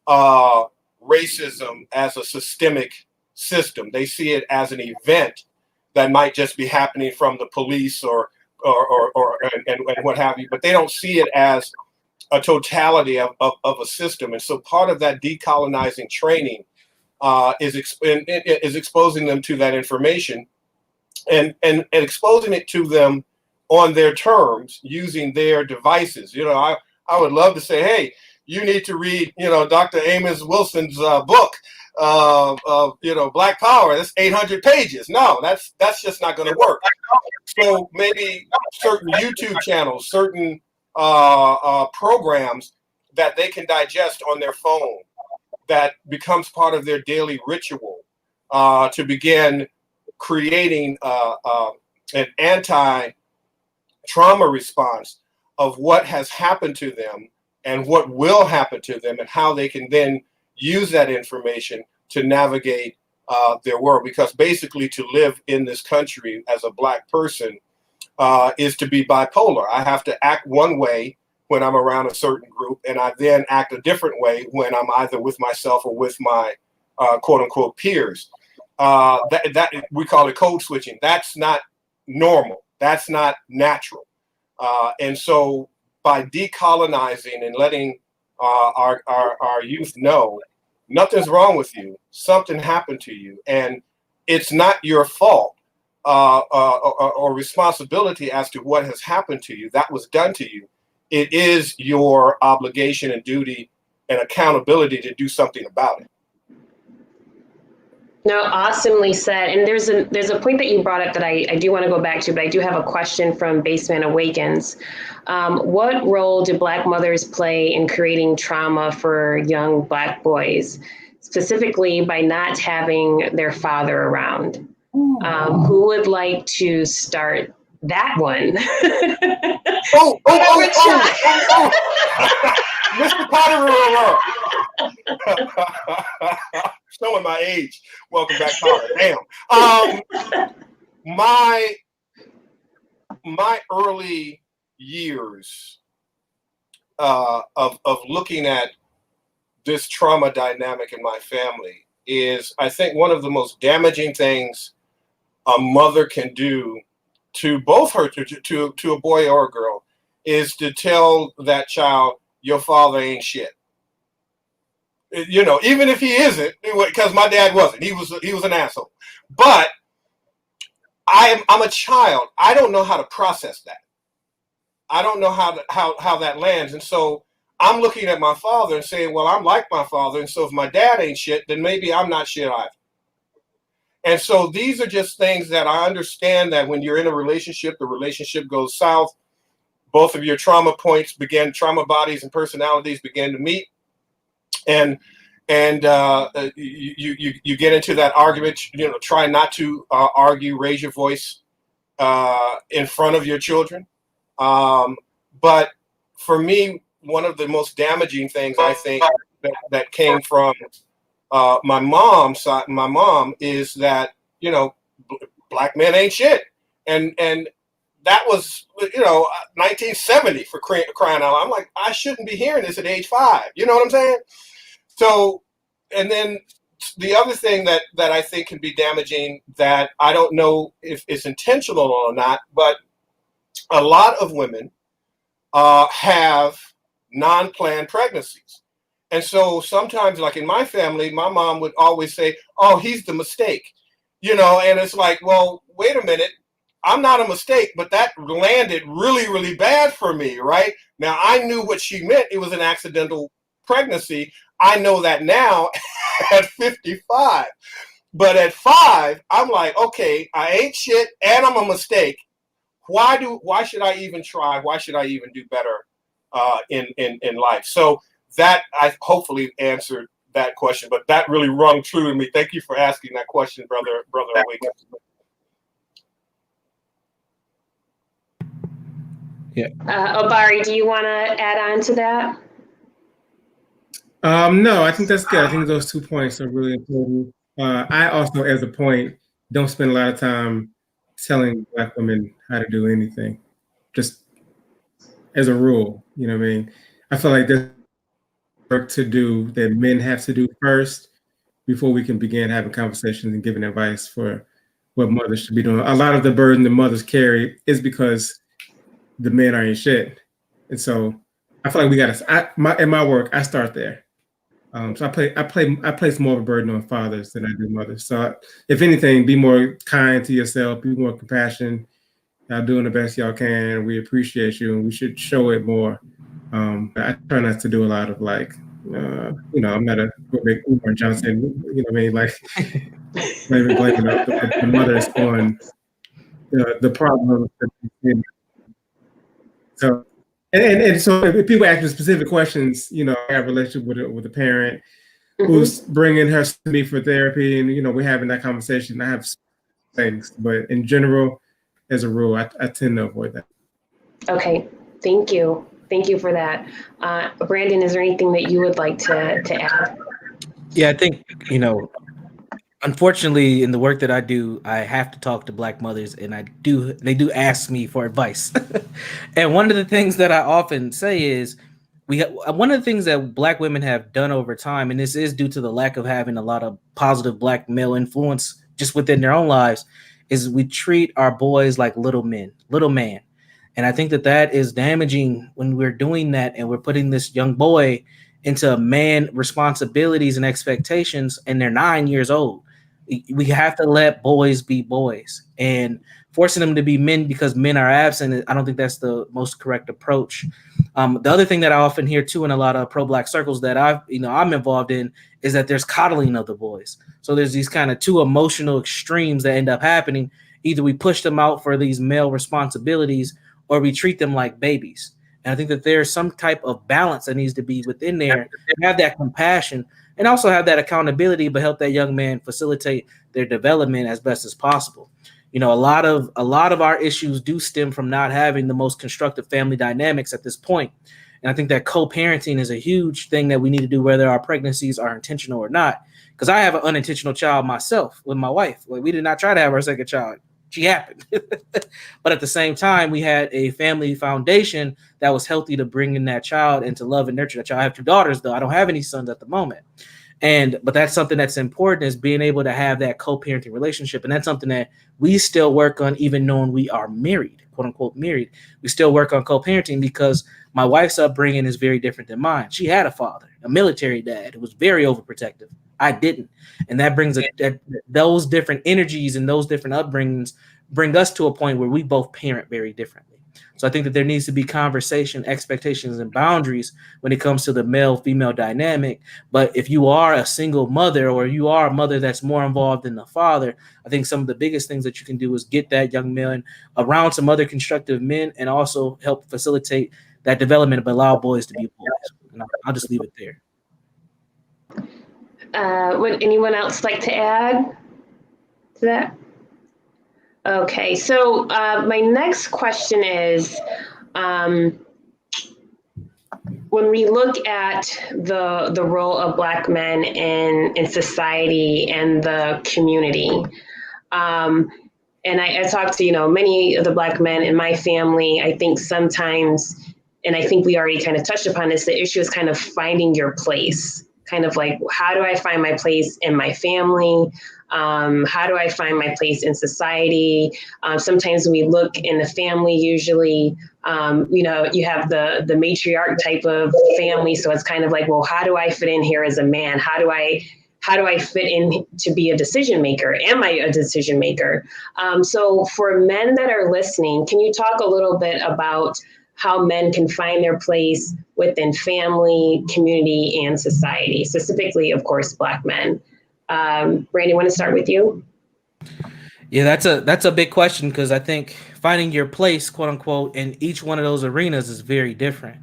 racism as a systemic system. They see it as an event that might just be happening from the police or what have you, but they don't see it as a totality of a system. And so part of that decolonizing training is exposing them to that information and exposing it to them on their terms using their devices. I would love to say, hey, you need to read, Dr. Amos Wilson's book, Black Power. That's 800 pages. No, that's just not going to work. So maybe certain YouTube channels, certain programs that they can digest on their phone, that becomes part of their daily ritual to begin creating an anti-trauma response of what has happened to them and what will happen to them, and how they can then use that information to navigate their world. Because basically, to live in this country as a Black person is to be bipolar. I have to act one way when I'm around a certain group, and I then act a different way when I'm either with myself or with my quote unquote peers. That we call it code switching. That's not normal. That's not natural. And so by decolonizing and letting our youth know nothing's wrong with you, something happened to you, and it's not your fault or responsibility as to what has happened to you, that was done to you. It is your obligation and duty and accountability to do something about it. No, awesomely said. And there's a point that you brought up that I do want to go back to, but I do have a question from Baseman Awakens. What role do Black mothers play in creating trauma for young Black boys, specifically by not having their father around? Who would like to start that one? Mr. Potter. Showing my age. Welcome back, Potter. Damn. My early years of looking at this trauma dynamic in my family is, I think, one of the most damaging things a mother can do to both her, to a boy or a girl, is to tell that child, your father ain't shit. Even if he isn't, because my dad wasn't. He was an asshole. But I'm a child. I don't know how to process that. I don't know how that lands. And so I'm looking at my father and saying, well, I'm like my father. And so if my dad ain't shit, then maybe I'm not shit either. And so these are just things that I understand, that when you're in a relationship, the relationship goes south. Both of your trauma bodies and personalities begin to meet. And you get into that argument. Try not to argue, raise your voice in front of your children. But for me, one of the most damaging things I think that came from my mom's side, my mom, is that Black men ain't shit, and that was 1970, for crying out loud. I'm like, I shouldn't be hearing this at age 5. You know what I'm saying? So, and then the other thing that I think can be damaging, that I don't know if it's intentional or not, but a lot of women have non-planned pregnancies. And so sometimes, like in my family, my mom would always say, oh, he's the mistake, and it's like, well, wait a minute. I'm not a mistake, but that landed really, really bad for me, right? Now, I knew what she meant. It was an accidental pregnancy. I know that now at 55. But at 5, I'm like, okay, I ain't shit and I'm a mistake. Why should I even try? Why should I even do better in life? So that, I hopefully answered that question, but that really rung true to me. Thank you for asking that question, brother Awakens. Yeah. Obari, do you want to add on to that? No, I think that's good. I think those 2 points are really important. I also, as a point, don't spend a lot of time telling Black women how to do anything, just as a rule. You know what I mean? I feel like there's work to do that men have to do first, before we can begin having conversations and giving advice for what mothers should be doing. A lot of the burden the mothers carry is because the men are in shit. And so I feel like we gotta, in my work, I start there. So I place more of a burden on fathers than I do mothers. So if anything, be more kind to yourself, be more compassionate. Y'all doing the best y'all can. We appreciate you, and we should show it more. I try not to do a lot of like, I'm not a big Umar Johnson. You know what I mean? Like blaming the mothers on the problem. So and so if people ask me specific questions, I have a relationship with a parent who's bringing her to me for therapy, and we're having that conversation. I have things, but in general, as a rule, I tend to avoid that. Okay, thank you. Thank you for that. Brandon, is there anything that you would like to add? Yeah, I think, unfortunately, in the work that I do, I have to talk to Black mothers, and they do ask me for advice. And one of the things that I often say is, one of the things that Black women have done over time, and this is due to the lack of having a lot of positive Black male influence just within their own lives, is we treat our boys like little men, little man. And I think that is damaging when we're doing that, and we're putting this young boy into man responsibilities and expectations, and they're 9 years old. We have to let boys be boys, and forcing them to be men because men are absent, I don't think that's the most correct approach. The other thing that I often hear too in a lot of pro-Black circles that I'm involved in is that there's coddling of the boys. So there's these kind of two emotional extremes that end up happening. Either we push them out for these male responsibilities, or we treat them like babies. And I think that there's some type of balance that needs to be within there. Have that compassion and also have that accountability, but help that young man facilitate their development as best as possible. A lot of our issues do stem from not having the most constructive family dynamics at this point. And I think that co-parenting is a huge thing that we need to do, whether our pregnancies are intentional or not. Because I have an unintentional child myself with my wife. Like, we did not try to have our second child. She happened. But at the same time, we had a family foundation that was healthy to bring in that child and to love and nurture that child. I have 2 daughters, though. I don't have any sons at the moment. But that's something that's important, is being able to have that co-parenting relationship. And that's something that we still work on, even knowing we are married, quote unquote married. We still work on co-parenting because my wife's upbringing is very different than mine. She had a father, a military dad, who was very overprotective. I didn't. And that brings those different energies and those different upbringings bring us to a point where we both parent very differently. So I think that there needs to be conversation, expectations, and boundaries when it comes to the male-female dynamic. But if you are a single mother, or you are a mother that's more involved than the father, I think some of the biggest things that you can do is get that young man around some other constructive men, and also help facilitate that development, but allow boys to be boys. And I'll just leave it there. Would anyone else like to add to that? Okay, so my next question is, when we look at the role of Black men in society and the community, and I talked to many of the Black men in my family. I think sometimes, and I think we already kind of touched upon this, the issue is kind of finding your place. Kind of like, how do I find my place in my family? How do I find my place in society? Sometimes when we look in the family, usually, you have the matriarch type of family. So it's kind of like, well, how do I fit in here as a man? How do I fit in to be a decision maker? Am I a decision maker? So for men that are listening, can you talk a little bit about how men can find their place within family, community, and society, specifically, of course, Black men? Randy, want to start with you? Yeah, that's a big question, because I think finding your place, quote unquote, in each one of those arenas is very different.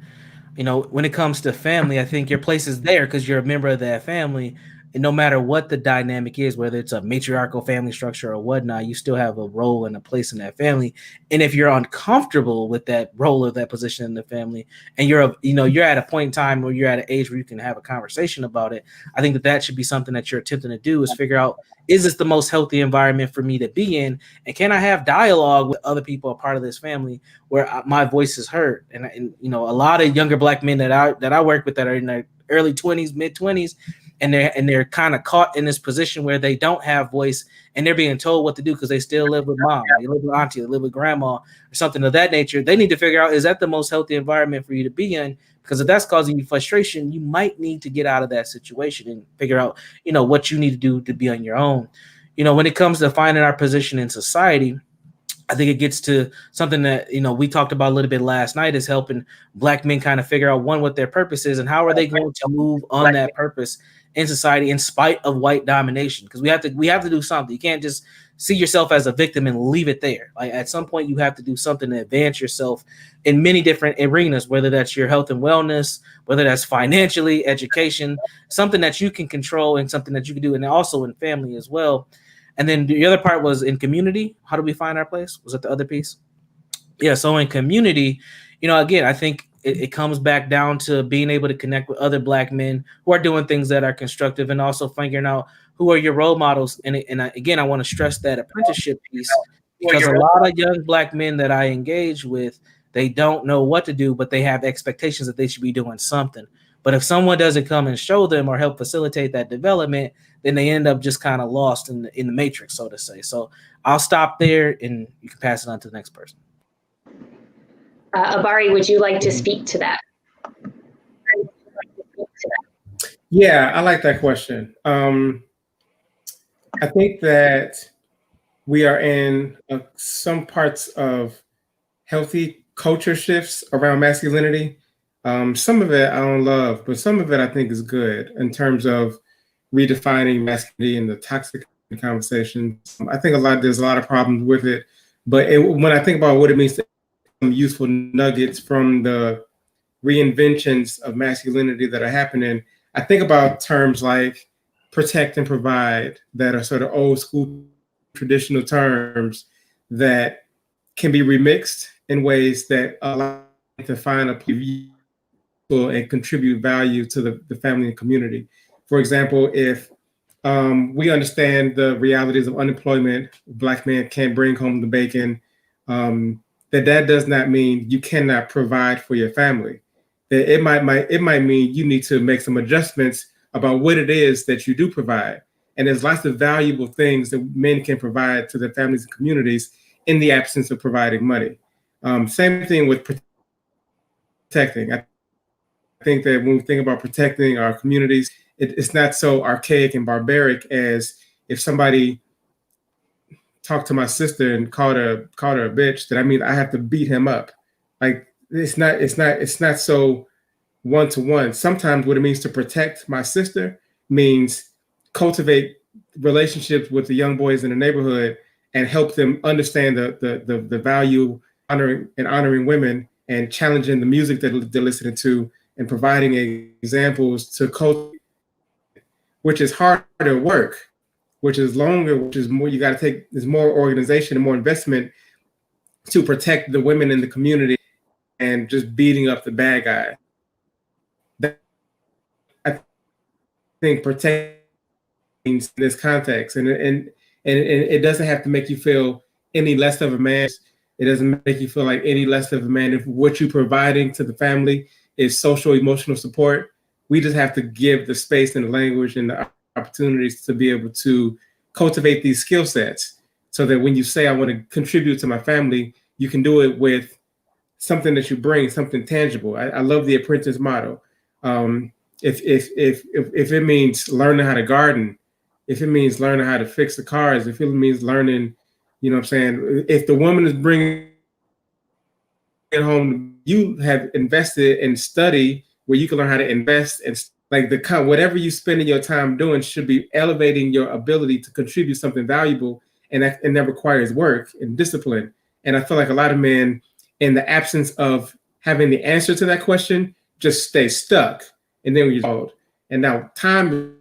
When it comes to family, I think your place is there because you're a member of that family. And no matter what the dynamic is, whether it's a matriarchal family structure or whatnot, you still have a role and a place in that family. And if you're uncomfortable with that role or that position in the family, and you're at a point in time where you're at an age where you can have a conversation about it, I think that should be something that you're attempting to do, is figure out, is this the most healthy environment for me to be in? And can I have dialogue with other people a part of this family where my voice is heard? And a lot of younger Black men that I work with that are in their early 20s, mid 20s, and they're kind of caught in this position where they don't have voice and they're being told what to do because they still live with mom, they live with auntie, they live with grandma, or something of that nature. They need to figure out, is that the most healthy environment for you to be in? Because if that's causing you frustration, you might need to get out of that situation and figure out, what you need to do to be on your own. When it comes to finding our position in society, I think it gets to something that, we talked about a little bit last night, is helping Black men kind of figure out, one, what their purpose is and how are they going to move on that purpose in society in spite of white domination. Because we have to do something. You can't just see yourself as a victim and leave it there. Like, at some point you have to do something to advance yourself in many different arenas, whether that's your health and wellness, whether that's financially, education, something that you can control and something that you can do, and also in family as well. And then the other part was in community. How do we find our place? Was that the other piece? Yeah. So in community, again, I think it comes back down to being able to connect with other Black men who are doing things that are constructive, and also figuring out who are your role models. And again, I want to stress that apprenticeship piece, because a lot of young Black men that I engage with, they don't know what to do, but they have expectations that they should be doing something. But if someone doesn't come and show them or help facilitate that development, then they end up just kind of lost in the matrix, so to say. So I'll stop there, and you can pass it on to the next person. Abari, would you like to speak to that? Yeah, I like that question. I think that we are in some parts of healthy culture shifts around masculinity. Some of it I don't love, but some of it I think is good in terms of redefining masculinity and the toxic conversation. I think there's a lot of problems with it, but when I think about what it means to some useful nuggets from the reinventions of masculinity that are happening, I think about terms like protect and provide, that are sort of old school traditional terms that can be remixed in ways that allow to find a and contribute value to the family and community. For example, if we understand the realities of unemployment, Black men can't bring home the bacon, that does not mean you cannot provide for your family. It might mean you need to make some adjustments about what it is that you do provide. And there's lots of valuable things that men can provide to their families and communities in the absence of providing money. Same thing with protecting. I think that when we think about protecting our communities, it's not so archaic and barbaric as if somebody talked to my sister and called her a bitch, that I have to beat him up. Like, it's not so one-to-one. Sometimes what it means to protect my sister means cultivate relationships with the young boys in the neighborhood and help them understand the value honoring women, and challenging the music that they're listening to, and providing examples to cultivate, which is harder work, which is longer, which is more, there's more organization and more investment to protect the women in the community and just beating up the bad guy. I think protecting in this context, and it doesn't have to make you feel any less of a man. It doesn't make you feel like any less of a man if what you're providing to the family is social, emotional support. We just have to give the space and the language and the opportunities to be able to cultivate these skill sets, so that when you say, I want to contribute to my family, you can do it with something that you bring, something tangible. I love the apprentice model. If it means learning how to garden, if it means learning how to fix the cars, if it means learning, if the woman is bringing it home, you have invested in study where you can learn how to invest, and whatever you spending your time doing should be elevating your ability to contribute something valuable, and that requires work and discipline. And I feel like a lot of men, in the absence of having the answer to that question, just stay stuck. And then you're old. And now time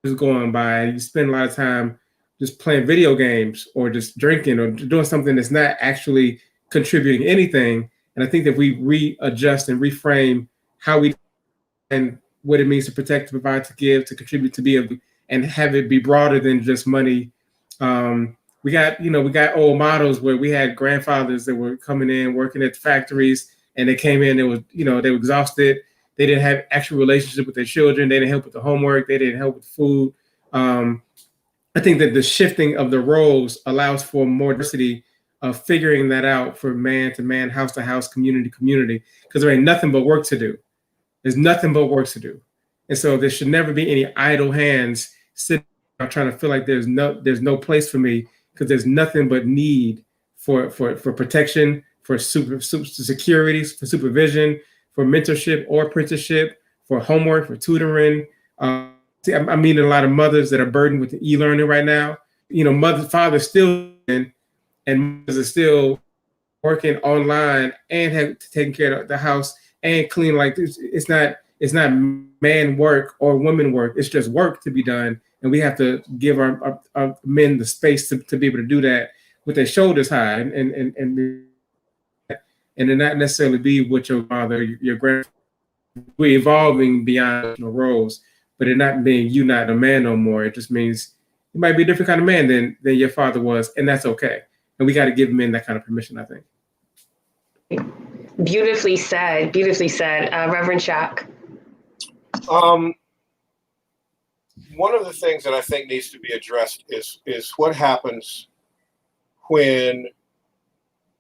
is going by, and you spend a lot of time just playing video games or just drinking or doing something that's not actually contributing anything. And I think that we readjust and reframe how we and what it means to protect, to provide, to give, to contribute, to be, and have it be broader than just money. We got old models where we had grandfathers that were coming in, working at the factories, and they came in, they were exhausted. They didn't have actual relationship with their children. They didn't help with the homework. They didn't help with food. I think that the shifting of the roles allows for more diversity of figuring that out for man to man, house to house, community to community, because there ain't nothing but work to do. There's nothing but work to do. And so there should never be any idle hands sitting around trying to feel like there's no place for me, because there's nothing but need for protection, for security, for supervision, for mentorship or apprenticeship, for homework, for tutoring. I'm meeting a lot of mothers that are burdened with the e-learning right now. Fathers still in, and mothers are still working online and have taken care of the house and clean. Like it's not man work or woman work. It's just work to be done, and we have to give our men the space to be able to do that with their shoulders high and not necessarily be with your father, your grandfather. We're evolving beyond the roles, but it not being you not a man no more. It just means you might be a different kind of man than your father was, and that's okay. And we got to give men that kind of permission, I think. Beautifully said. Beautifully said. Reverend Shock. One of the things that I think needs to be addressed is what happens when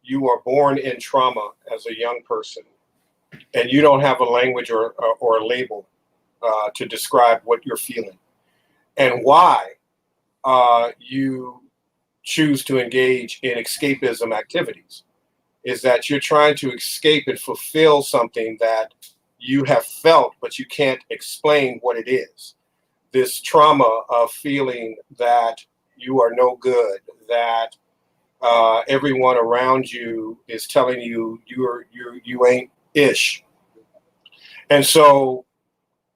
you are born in trauma as a young person and you don't have a language or a label to describe what you're feeling, and why you choose to engage in escapism activities. Is that you're trying to escape and fulfill something that you have felt, but you can't explain what it is. This trauma of feeling that you are no good, that everyone around you is telling you you ain't ish. And so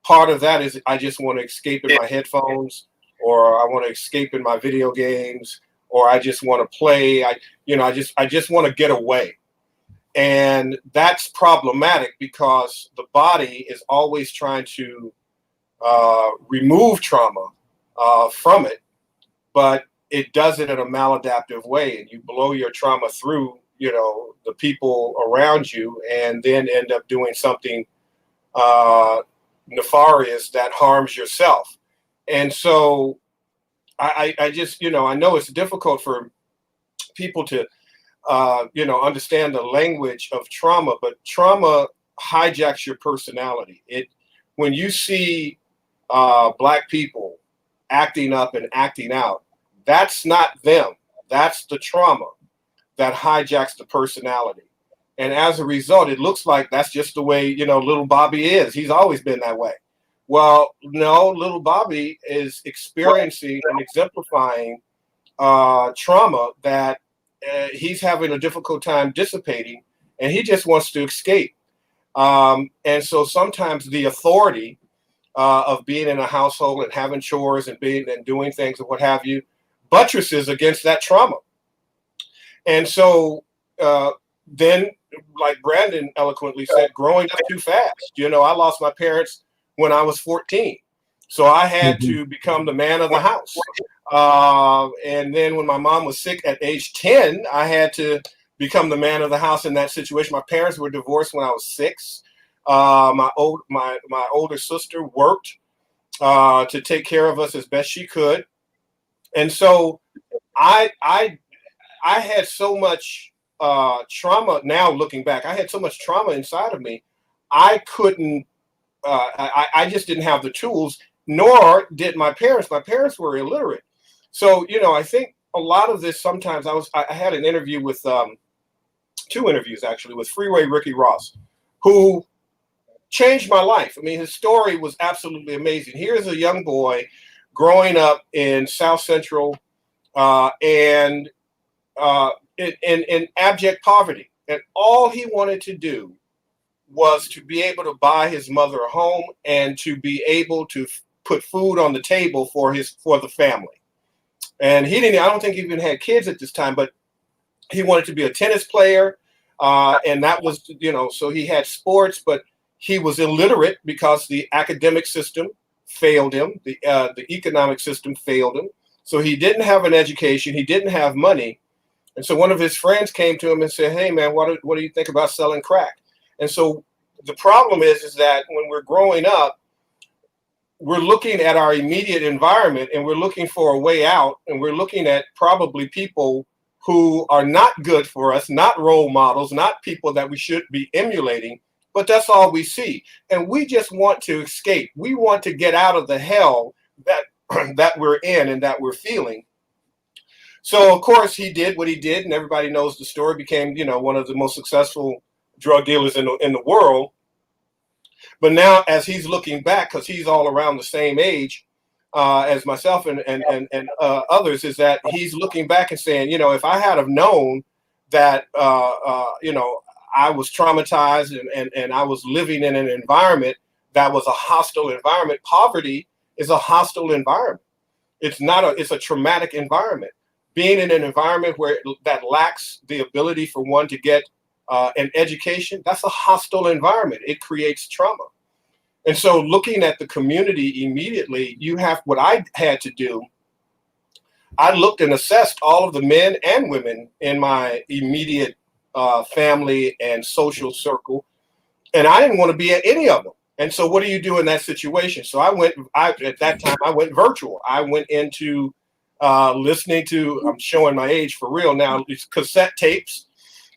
part of that is I just want to escape in my headphones, or I want to escape in my video games, or I just want to play. I just want to get away. And that's problematic because the body is always trying to remove trauma from it, but it does it in a maladaptive way, and you blow your trauma through, the people around you, and then end up doing something nefarious that harms yourself. And so I just, I know it's difficult for people to understand the language of trauma, but trauma hijacks your personality. When you see Black people acting up and acting out, that's not them. That's the trauma that hijacks the personality. And as a result, it looks like that's just the way, little Bobby is. He's always been that way. Well, no, little Bobby is experiencing and exemplifying trauma that he's having a difficult time dissipating, and he just wants to escape. And so sometimes the authority of being in a household and having chores and doing things and what have you buttresses against that trauma. And so then, like Brandon eloquently said, growing up too fast. I lost my parents when I was 14. So I had to become the man of the house. And then when my mom was sick at age 10, I had to become the man of the house in that situation. My parents were divorced when I was 6. My older sister worked to take care of us as best she could. And so I had so much trauma. Now looking back, I had so much trauma inside of me. I couldn't. I just didn't have the tools. Nor did my parents. My parents were illiterate. So I think a lot of this. Sometimes I had an interview with 2 interviews actually with Freeway Ricky Ross, who changed my life. I mean, his story was absolutely amazing. Here's a young boy growing up in South Central and in abject poverty. And all he wanted to do was to be able to buy his mother a home and to be able to put food on the table for the family. And I don't think he even had kids at this time, but he wanted to be a tennis player. And that was, so he had sports, but he was illiterate because the academic system failed him. The economic system failed him. So he didn't have an education. He didn't have money. And so one of his friends came to him and said, "Hey man, what do you think about selling crack?" And so the problem is that when we're growing up, we're looking at our immediate environment and we're looking for a way out, and we're looking at probably people who are not good for us, not role models, not people that we should be emulating, but that's all we see. And we just want to escape. We want to get out of the hell that that we're in and that we're feeling. So of course he did what he did, and everybody knows the story. Became, one of the most successful drug dealers in the world. But now, as he's looking back, because he's all around the same age as myself and others, is that he's looking back and saying, if I had have known that, I was traumatized and I was living in an environment that was a hostile environment. Poverty is a hostile environment. It's a traumatic environment. Being in an environment that lacks the ability for one to get an education, that's a hostile environment. It creates trauma. And so looking at the community immediately, what I had to do, I looked and assessed all of the men and women in my immediate family and social circle, and I didn't want to be at any of them. And so what do you do in that situation? So at that time, I went virtual. I went into listening to, I'm showing my age for real now, these cassette tapes,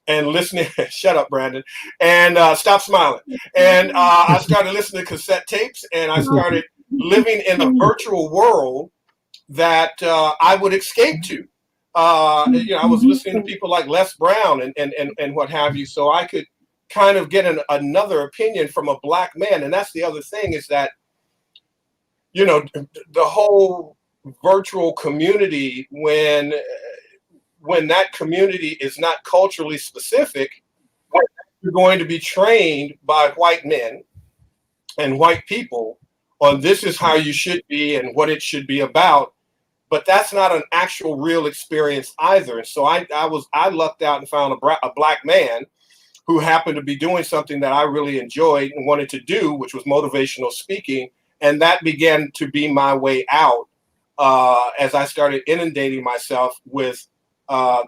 and listening, shut up, Brandon, and stop smiling. And I started listening to cassette tapes, and I started living in a virtual world that I would escape to. I was listening to people like Les Brown and what have you, so I could kind of get another opinion from a Black man. And that's the other thing, is that, the whole virtual community, when that community is not culturally specific, you're going to be trained by white men and white people on this is how you should be and what it should be about. But that's not an actual real experience either. And so I lucked out and found a Black man who happened to be doing something that I really enjoyed and wanted to do, which was motivational speaking. And that began to be my way out as I started inundating myself with, I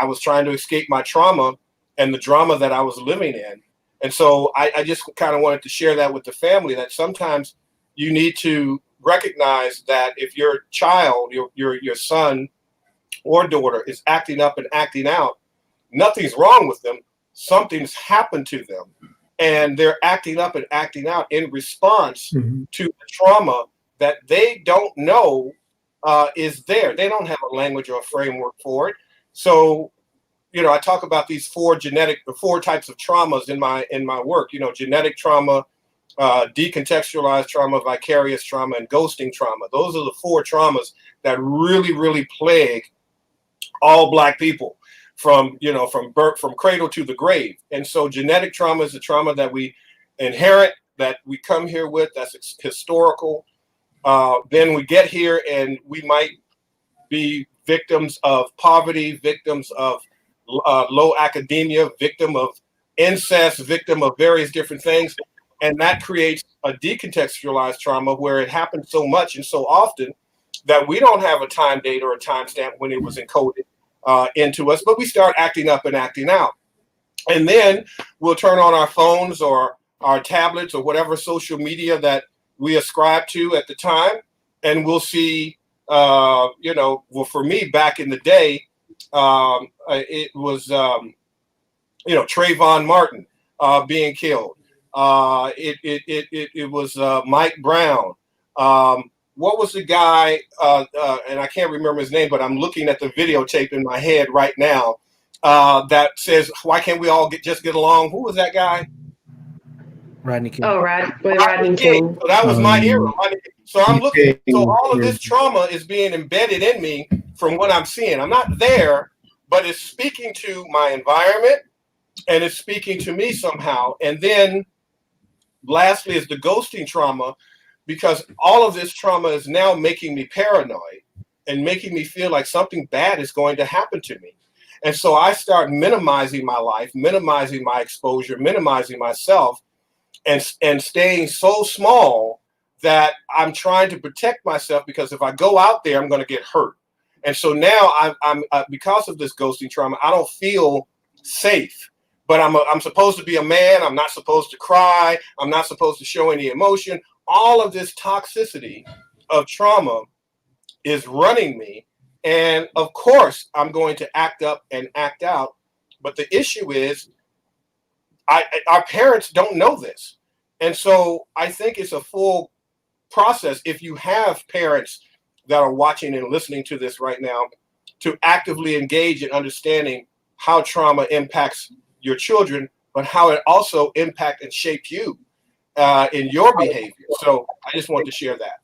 was trying to escape my trauma and the drama that I was living in. And so I just kind of wanted to share that with the family, that sometimes you need to recognize that if your child, your son or daughter is acting up and acting out, nothing's wrong with them. Something's happened to them, and they're acting up and acting out in response to the trauma that they don't know is there. They don't have a language or a framework for it. So, I talk about these four types of traumas in my work. Genetic trauma, decontextualized trauma, vicarious trauma, and ghosting trauma. Those are the four traumas that really, really plague all Black people from birth, from cradle to the grave. And so genetic trauma is the trauma that we inherit, that we come here with, that's historical. Then we get here and we might be victims of poverty, victims of low academia, victim of incest, victim of various different things. And that creates a decontextualized trauma where it happened so much and so often that we don't have a time date or a timestamp when it was encoded into us, but we start acting up and acting out. And then we'll turn on our phones or our tablets or whatever social media that we ascribe to at the time, and we'll see, well, for me back in the day, it was, Trayvon Martin being killed. It was Mike Brown. What was the guy, and I can't remember his name, but I'm looking at the videotape in my head right now that says, why can't we all just get along? Who was that guy? Rodney King. Oh, Rodney King. So that was my hero. So I'm looking, so all of this trauma is being embedded in me from what I'm seeing. I'm not there, but it's speaking to my environment and it's speaking to me somehow. And then lastly is the ghosting trauma, because all of this trauma is now making me paranoid and making me feel like something bad is going to happen to me. And so I start minimizing my life, minimizing my exposure, minimizing myself, and staying so small that I'm trying to protect myself, because if I go out there, I'm going to get hurt. And so now I'm because of this ghosting trauma, I don't feel safe but I'm supposed to be a man. I'm not supposed to cry. I'm not supposed to show any emotion. All of this toxicity of trauma is running me. And of course, I'm going to act up and act out. But the issue is, our parents don't know this. And so I think it's a full process, if you have parents that are watching and listening to this right now, to actively engage in understanding how trauma impacts your children, but how it also impacts and shapes you in your behavior. So I just want to share that.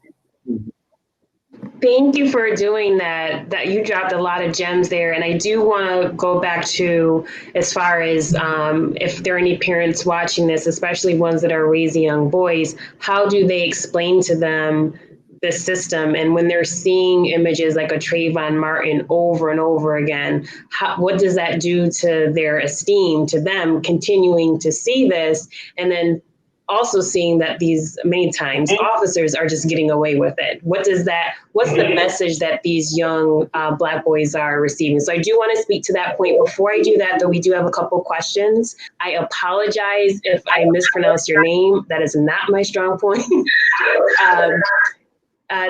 Thank you for doing that. That you dropped a lot of gems there. And I do want to go back to, as far as if there are any parents watching this, especially ones that are raising young boys, how do they explain to them the system? And when they're seeing images like a Trayvon Martin over and over again, what does that do to their esteem, to them continuing to see this? And then also seeing that these many times officers are just getting away with it. What's the message that these young Black boys are receiving? So I do want to speak to that point. Before I do that, though, we do have a couple questions. I apologize if I mispronounce your name. That is not my strong point.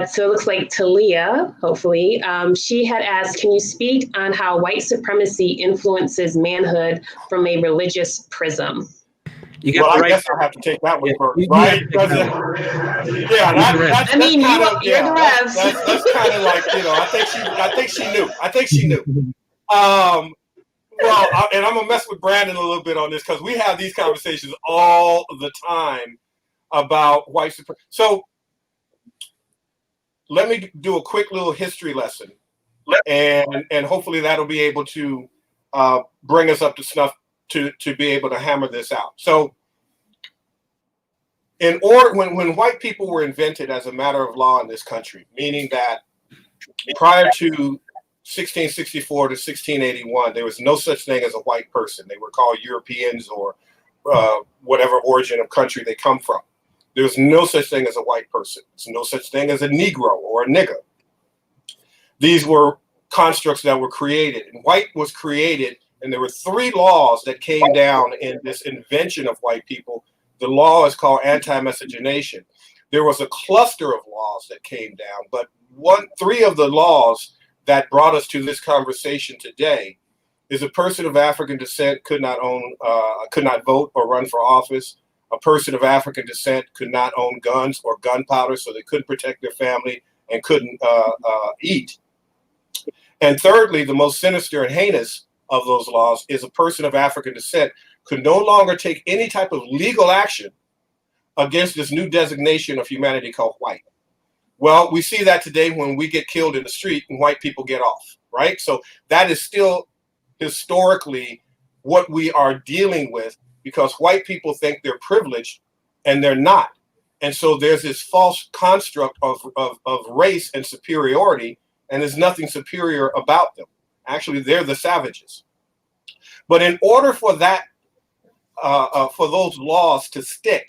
So it looks like Talia, hopefully, she had asked, can you speak on how white supremacy influences manhood from a religious prism? Well, I guess I'll have to take that one first, right? You're the ref. That's kind of like, I think she knew. And I'm gonna mess with Brandon a little bit on this, because we have these conversations all the time about white supremacy. So let me do a quick little history lesson, and hopefully that'll be able to bring us up to snuff to be able to hammer this out. So when white people were invented as a matter of law in this country, meaning that prior to 1664 to 1681, there was no such thing as a white person. They were called Europeans, or whatever origin of country they come from. There was no such thing as a white person. There's no such thing as a Negro or a nigger. These were constructs that were created, and white was created. And there were 3 laws that came down in this invention of white people. The law is called anti-miscegenation. There was a cluster of laws that came down, but 3 of the laws that brought us to this conversation today is a person of African descent could not vote or run for office. A person of African descent could not own guns or gunpowder, so they couldn't protect their family and couldn't eat. And thirdly, the most sinister and heinous of those laws is a person of African descent could no longer take any type of legal action against this new designation of humanity called white. Well, we see that today when we get killed in the street and white people get off, right? So that is still historically what we are dealing with, because white people think they're privileged and they're not. And so there's this false construct of race and superiority, and there's nothing superior about them. Actually, they're the savages. But in order for that, for those laws to stick,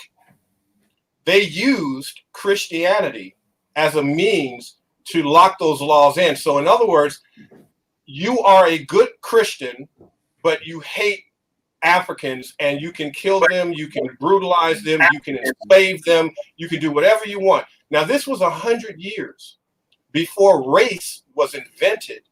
they used Christianity as a means to lock those laws in. So in other words, you are a good Christian, but you hate Africans, and you can kill them, you can brutalize them, you can enslave them, you can do whatever you want. Now, this was 100 years before race was invented,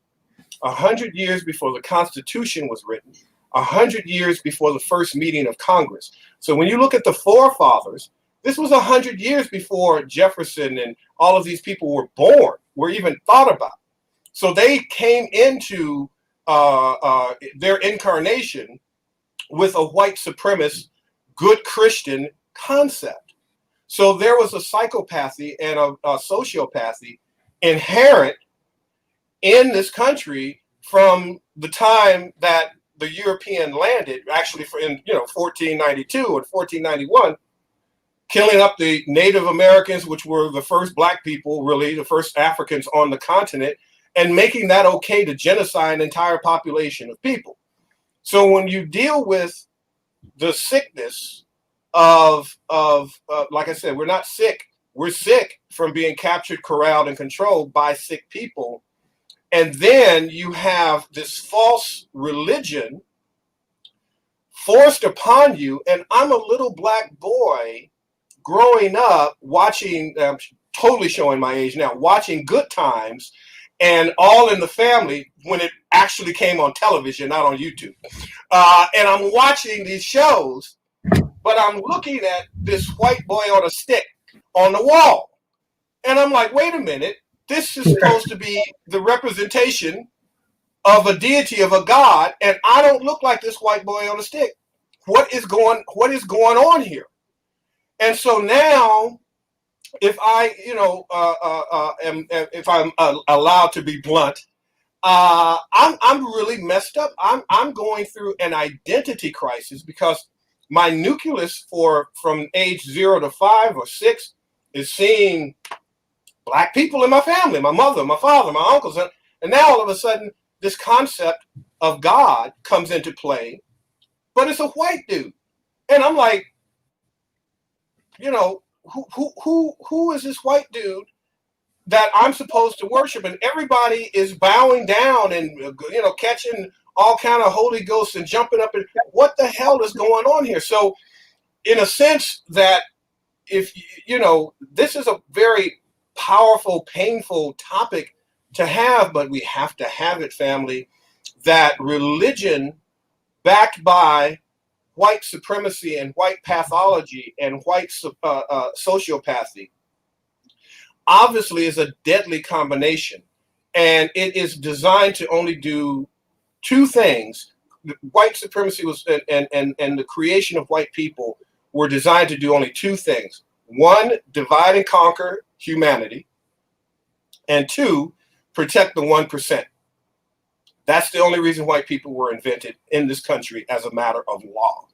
100 years before the Constitution was written, 100 years before the first meeting of Congress. So when you look at the forefathers, this was 100 years before Jefferson and all of these people were born, were even thought about. So they came into their incarnation with a white supremacist, good Christian concept. So there was a psychopathy and a sociopathy inherent in this country from the time that the European landed, actually in 1492 and 1491, killing up the Native Americans, which were the first Black people, really the first Africans on the continent, and making that okay to genocide an entire population of people. So when you deal with the sickness of like I said, we're not sick. We're sick from being captured, corralled, and controlled by sick people. And then you have this false religion forced upon you. And I'm a little black boy growing up watching, totally showing my age now, watching Good Times and All in the Family when it actually came on television, not on YouTube. And I'm watching these shows, but I'm looking at this white boy on a stick on the wall. And I'm like, wait a minute, this is supposed to be the representation of a deity, of a god, and I don't look like this white boy on a stick. What is going on here? And so now, if I, if I'm allowed to be blunt, I'm really messed up. I'm going through an identity crisis because my nucleus from age 0 to 5 or 6 is seeing black people in my family, my mother, my father, my uncles, and now all of a sudden this concept of God comes into play, but it's a white dude, and I'm like, who is this white dude that I'm supposed to worship? And everybody is bowing down and catching all kind of Holy Ghost and jumping up. And what the hell is going on here? So, in a sense, that if this is a very powerful, painful topic to have, but we have to have it, family. That religion, backed by white supremacy and white pathology and white sociopathy, obviously is a deadly combination, and it is designed to only do two things. White supremacy was and the creation of white people were designed to do only two things: one, divide and conquer humanity, and two, protect the 1%. That's the only reason white people were invented in this country as a matter of law.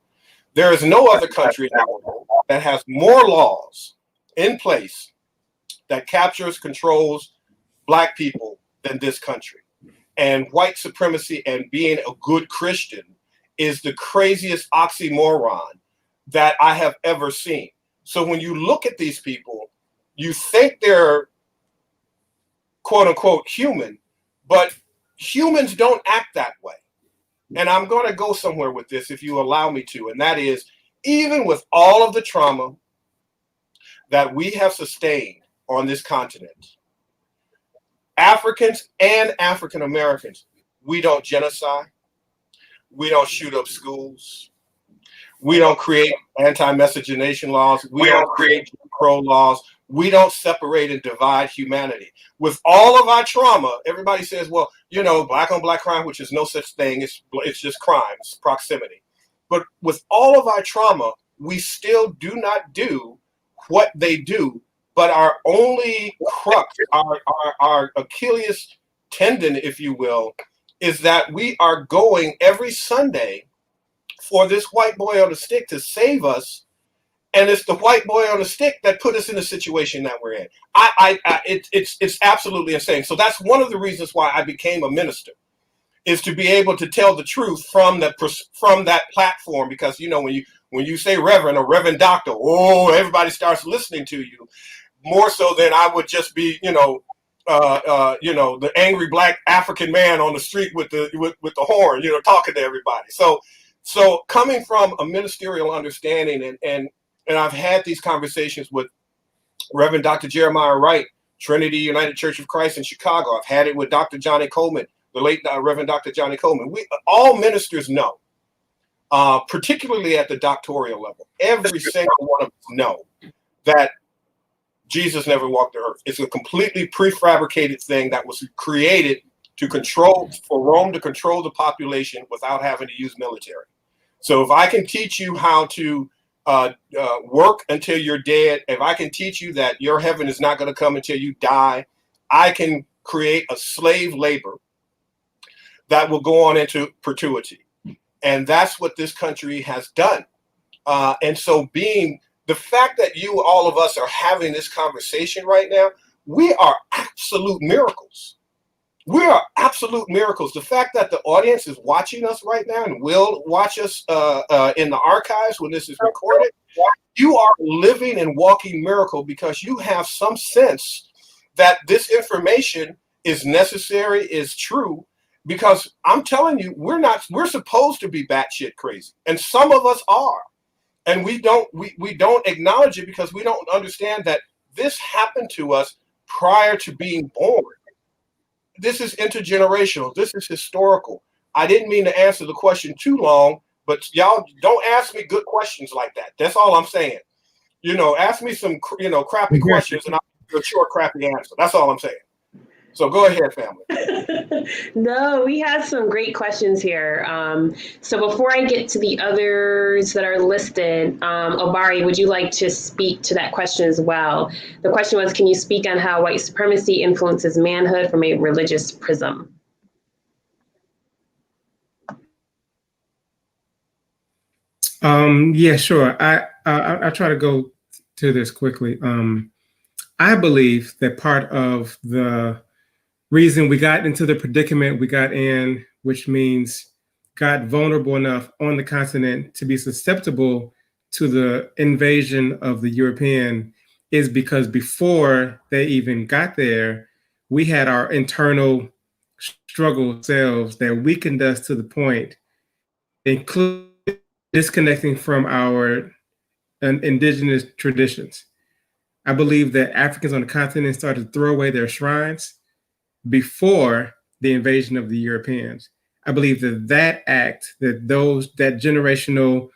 There is no other country in the world that has more laws in place that captures, controls black people than this country. And white supremacy and being a good Christian is the craziest oxymoron that I have ever seen. So when you look at these people, you think they're quote unquote human, but humans don't act that way. And I'm going to go somewhere with this if you allow me to. And that is, even with all of the trauma that we have sustained on this continent, Africans and African Americans, we don't genocide. We don't shoot up schools. We don't create anti-miscegenation laws. We don't create Jim Crow laws. We don't separate and divide humanity. With all of our trauma, everybody says, well, black on black crime, which is no such thing. It's just crime, it's proximity. But with all of our trauma, we still do not do what they do. But our only crux, our Achilles tendon, if you will, is that we are going every Sunday for this white boy on the stick to save us. And it's the white boy on the stick that put us in the situation that we're in. It's absolutely insane. So that's one of the reasons why I became a minister, is to be able to tell the truth from that platform. Because when you say reverend or reverend doctor, everybody starts listening to you more so than I would just be, the angry black African man on the street with the horn, talking to everybody. So coming from a ministerial understanding and I've had these conversations with Reverend Dr. Jeremiah Wright, Trinity United Church of Christ in Chicago. I've had it with Dr. Johnny Coleman, the late Reverend Dr. Johnny Coleman. All ministers know, particularly at the doctoral level, every single one of us know that Jesus never walked the earth. It's a completely prefabricated thing that was created for Rome to control the population without having to use military. So if I can teach you how to work until you're dead, if I can teach you that your heaven is not going to come until you die, I can create a slave labor that will go on into perpetuity. And that's what this country has done. And so the fact that all of us are having this conversation right now, we are absolute miracles. We are absolute miracles. The fact that the audience is watching us right now and will watch us in the archives when this is recorded, you are a living and walking miracle, because you have some sense that this information is necessary, is true, because I'm telling you, we're supposed to be batshit crazy. And some of us are. And we don't acknowledge it because we don't understand that this happened to us prior to being born. This is intergenerational. This is historical. I didn't mean to answer the question too long, but y'all don't ask me good questions like that. That's all I'm saying. Ask me some, crappy questions and I'll give you a short, crappy answer. That's all I'm saying. So go ahead, family. No, we had some great questions here. So before I get to the others that are listed, Obari, would you like to speak to that question as well? The question was, can you speak on how white supremacy influences manhood from a religious prism? Yeah, sure. I'll try to go to this quickly. I believe that part of the reason we got into the predicament we got in, which means got vulnerable enough on the continent to be susceptible to the invasion of the European, is because before they even got there, we had our internal struggle selves that weakened us to the point, including disconnecting from our indigenous traditions. I believe that Africans on the continent started to throw away their shrines before the invasion of the Europeans. I believe that act, that generational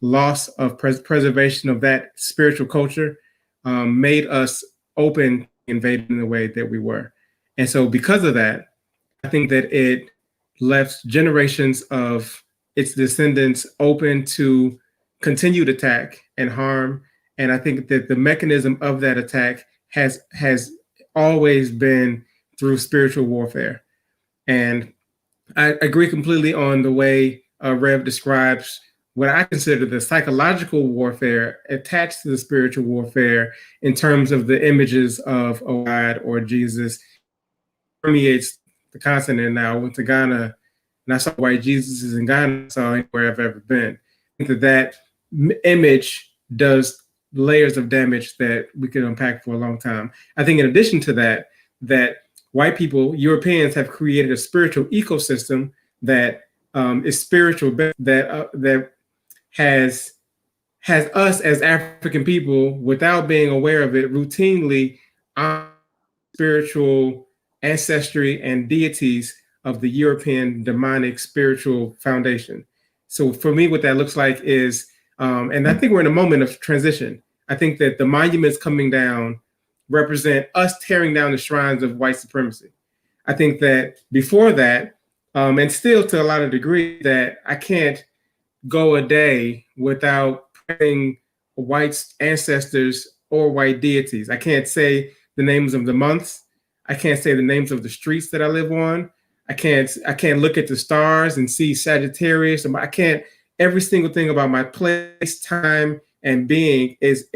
loss of preservation of that spiritual culture made us open to invading the way that we were. And so because of that, I think that it left generations of its descendants open to continued attack and harm. And I think that the mechanism of that attack has always been through spiritual warfare. And I agree completely on the way Rev describes what I consider the psychological warfare attached to the spiritual warfare in terms of the images of a God or Jesus permeates the continent. Now, I went to Ghana and I saw white Jesus is in Ghana, I saw anywhere I've ever been. I think that image does layers of damage that we could unpack for a long time. I think in addition to that white people, Europeans, have created a spiritual ecosystem that is spiritual, that has us as African people, without being aware of it, routinely on spiritual ancestry and deities of the European demonic spiritual foundation. So for me, what that looks like is, and I think we're in a moment of transition. I think that the monuments coming down represent us tearing down the shrines of white supremacy. I think that before that, and still to a lot of degree, that I can't go a day without praying white ancestors or white deities. I can't say the names of the months. I can't say the names of the streets that I live on. I can't look at the stars and see Sagittarius. I can't. Every single thing about my place, time, and being is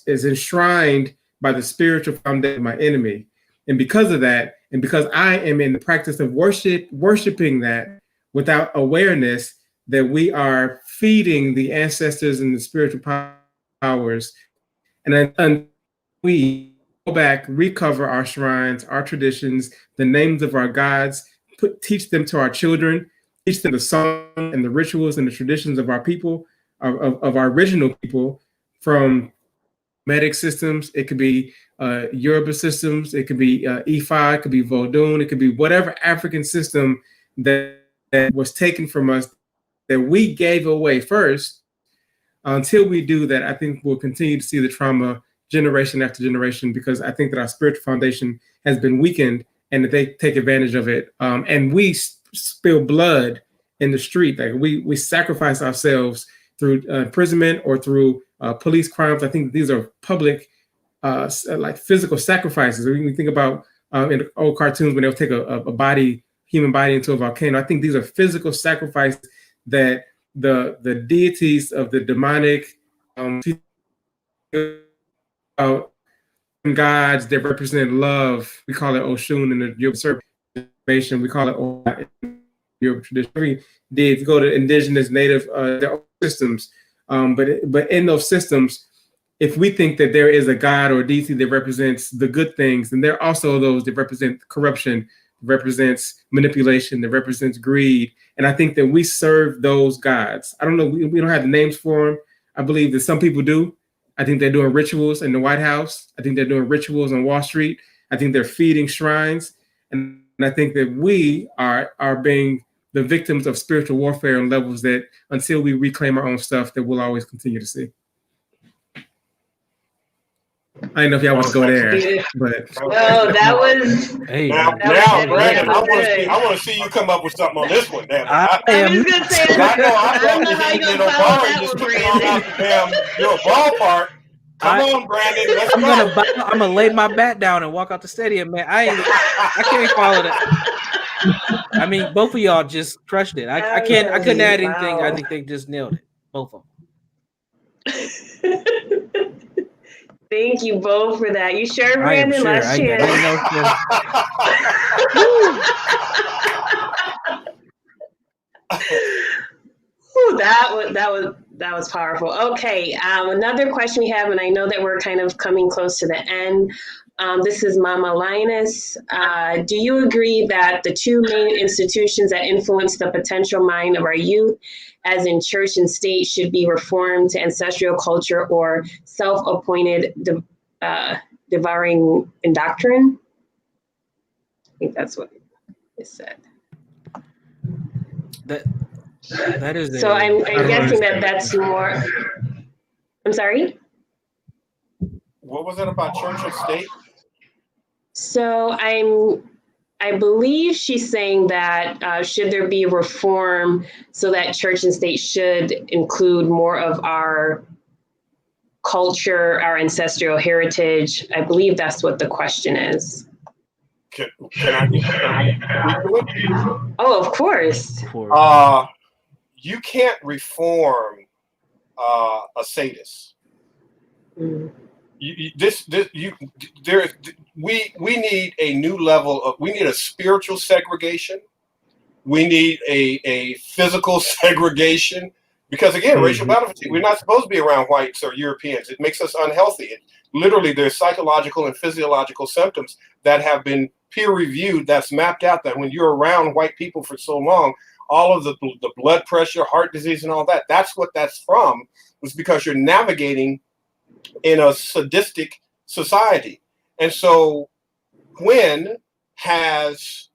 enshrined by the spiritual foundation of my enemy. And because of that, and because I am in the practice of worshiping that without awareness, that we are feeding the ancestors and the spiritual powers. And then we go back, recover our shrines, our traditions, the names of our gods, teach them to our children, teach them the song and the rituals and the traditions of our people, of our original people, from medic systems. It could be Yoruba systems. It could be Ifa. It could be Vodun. It could be whatever African system that was taken from us that we gave away first. Until we do that, I think we'll continue to see the trauma generation after generation, because I think that our spiritual foundation has been weakened and that they take advantage of it. And we spill blood in the street. Like we sacrifice ourselves through imprisonment or through police crimes. I think these are public, like physical sacrifices. When you think about in old cartoons when they'll take a human body into a volcano, I think these are physical sacrifices that the deities of the demonic gods that represent love. We call it Oshun in the Yoruba tradition. We call it Oba in Yoruba tradition. Every deity, go to indigenous native systems. But in those systems, if we think that there is a god or a deity that represents the good things, then there are also those that represent corruption, represents manipulation, that represents greed. And I think that we serve those gods. I don't know, we don't have the names for them. I believe that some people do. I think they're doing rituals in the White House. I think they're doing rituals on Wall Street. I think they're feeding shrines. And I think that we are being the victims of spiritual warfare on levels that until we reclaim our own stuff, that we'll always continue to see. I don't know if y'all want to go there, but oh, that was. Hey, now, Brandon, I want to see you come up with something on this one. Damn, I was just gonna say, I don't know how you gonna follow that one, Brandon. Your ballpark. Come on, Brandon. Let's go. I'm gonna lay my bat down and walk out the stadium, man. I can't follow that. I mean, both of y'all just crushed it. I couldn't add anything. Wow. I think they just nailed it, both of them. Thank you both for that. You sure, Brandon? Last chance. That was powerful. Okay, another question we have, and I know that we're kind of coming close to the end. This is Mama Linus. Do you agree that the two main institutions that influence the potential mind of our youth, as in church and state, should be reformed to ancestral culture or self-appointed devouring doctrine? I think that's what it said. That is. So I'm guessing that's more. I'm sorry. What was it about church and state? So I believe she's saying that should there be reform so that church and state should include more of our culture, our ancestral heritage. I believe that's what the question is. Can I do it? Oh, of course. You can't reform a sadist. Mm. We need a new level of, we need a spiritual segregation. We need a physical segregation, because again, racial boundary, we're not supposed to be around whites or Europeans. It makes us unhealthy. Literally, there's psychological and physiological symptoms that have been peer reviewed, that's mapped out, that when you're around white people for so long, all of the blood pressure, heart disease, and all that, that's what that's from, was because you're navigating in a sadistic society. And so when has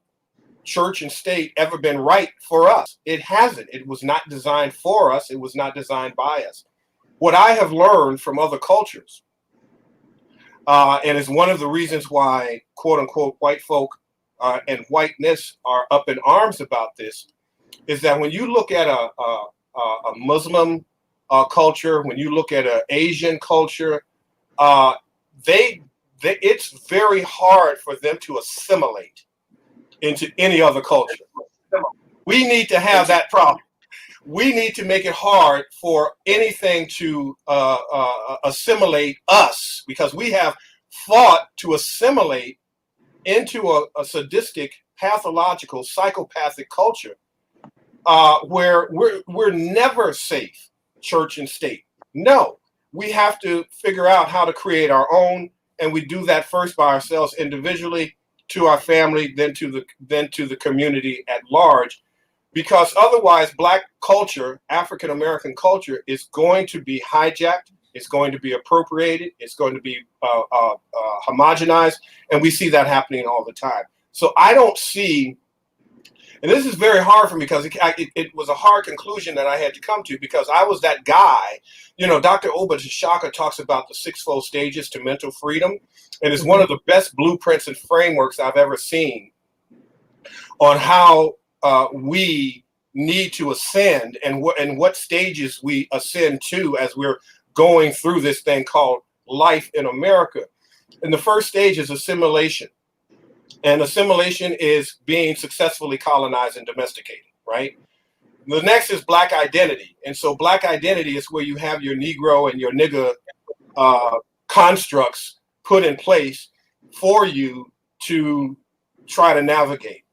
church and state ever been right for us? It hasn't. It was not designed for us. It was not designed by us. What I have learned from other cultures, and is one of the reasons why, quote unquote, white folk and whiteness are up in arms about this, is that when you look at a Muslim culture, when you look at an Asian culture, it's very hard for them to assimilate into any other culture. We need to have that problem. We need to make it hard for anything to assimilate us, because we have fought to assimilate into a sadistic, pathological, psychopathic culture where we're never safe, church and state. No, we have to figure out how to create our own, and we do that first by ourselves individually, to our family, then to the community at large, because otherwise Black culture, African American culture, is going to be hijacked, it's going to be appropriated, it's going to be homogenized, and we see that happening all the time. So I don't see, and this is very hard for me, because it was a hard conclusion that I had to come to, because I was that guy. You know, Dr. Obashaka talks about the 6-fold stages to mental freedom, and it's one of the best blueprints and frameworks I've ever seen on how we need to ascend, and what stages we ascend to as we're going through this thing called life in America. And the first stage is assimilation. And assimilation is being successfully colonized and domesticated, right? The next is Black identity. And so Black identity is where you have your Negro and your nigger constructs put in place for you to try to navigate.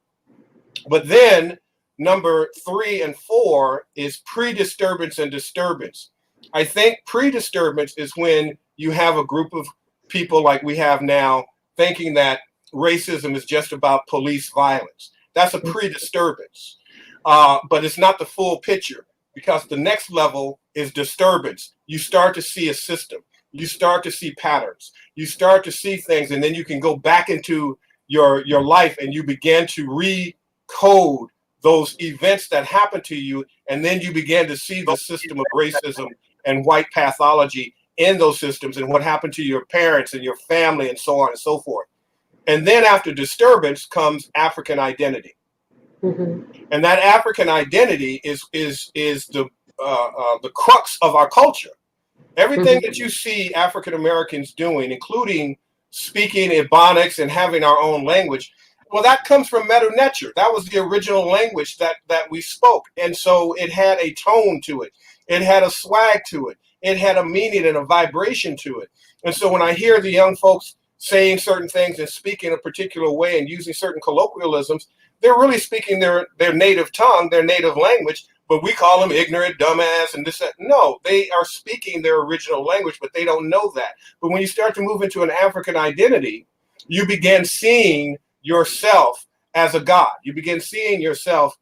But then number 3 and 4 is pre-disturbance and disturbance. I think pre-disturbance is when you have a group of people like we have now thinking that racism is just about police violence. That's a pre-disturbance, but it's not the full picture, because the next level is disturbance. You start to see a system. You start to see patterns. You start to see things, and then you can go back into your life and you begin to recode those events that happened to you, and then you begin to see the system of racism and white pathology in those systems and what happened to your parents and your family and so on and so forth. And then after disturbance comes African identity. Mm-hmm. And that African identity is the crux of our culture. Everything mm-hmm. that you see African Americans doing, including speaking Ebonics and having our own language, well, that comes from Medu Neter. That was the original language that we spoke. And so it had a tone to it. It had a swag to it. It had a meaning and a vibration to it. And so when I hear the young folks saying certain things and speaking a particular way and using certain colloquialisms, they're really speaking their native tongue, their native language, but we call them ignorant, dumbass, and this, that. No, they are speaking their original language, but they don't know that. But when you start to move into an African identity, you begin seeing yourself as a god. You begin seeing yourself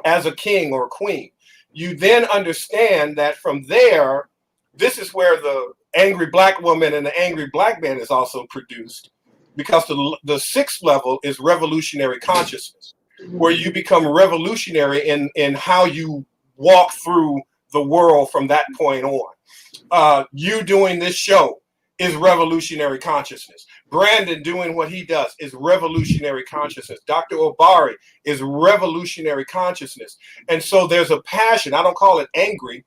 as a king or a queen. You then understand that from there, this is where the angry black woman and the angry black man is also produced, because the sixth level is revolutionary consciousness, where you become revolutionary in how you walk through the world from that point on. You doing this show is revolutionary consciousness. Brandon doing what he does is revolutionary consciousness. Dr. Obari is revolutionary consciousness. And so there's a passion. I don't call it angry.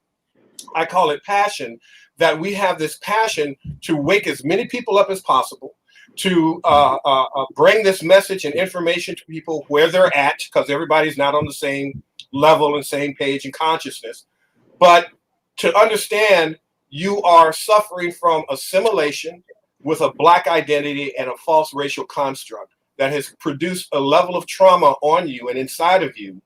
I call it passion, that we have this passion to wake as many people up as possible, to bring this message and information to people where they're at, because everybody's not on the same level and same page in consciousness. But to understand you are suffering from assimilation with a black identity and a false racial construct that has produced a level of trauma on you and inside of you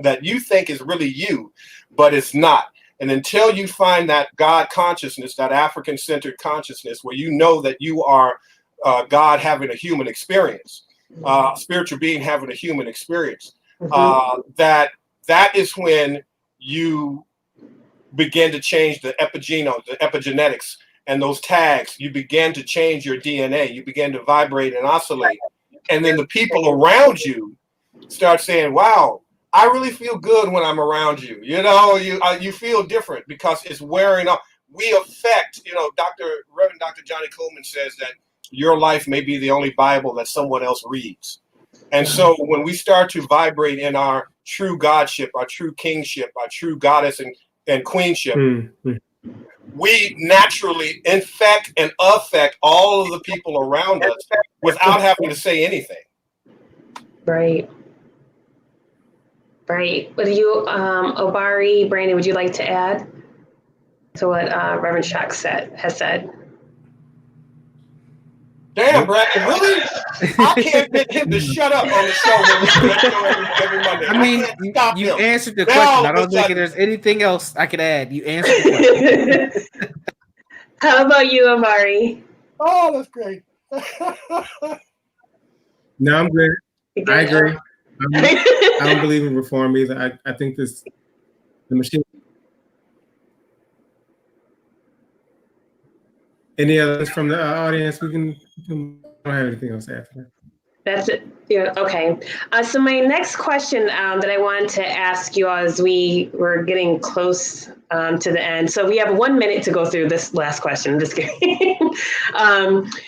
that you think is really you, but it's not. And until you find that God consciousness, that African-centered consciousness, where you know that you are God having a human experience, spiritual being having a human experience, that is when you begin to change the epigenome, the epigenetics, and those tags. You begin to change your DNA. You begin to vibrate and oscillate. And then the people around you start saying, wow, I really feel good when I'm around you. You know, you feel different because it's wearing off. We affect, Reverend Dr. Johnny Coleman says that your life may be the only Bible that someone else reads. And so when we start to vibrate in our true godship, our true kingship, our true goddess and queenship, we naturally infect and affect all of the people around us without having to say anything. Right. Right. Would you, Obari, Brandon, would you like to add to what Reverend Shock has said? Damn, Brandon, really? I can't get him to shut up on the show every Monday. I mean, you answered the question. I don't think there's anything else I could add. You answered the question. How about you, Amari? Oh, that's great. No, I'm good. I agree. I don't believe in reform either. I think the machine. Any others from the audience? We can. I don't have anything else after that. That's it. Yeah. Okay. So my next question that I wanted to ask you as we were getting close to the end. So we have 1 minute to go through this last question. I'm just kidding.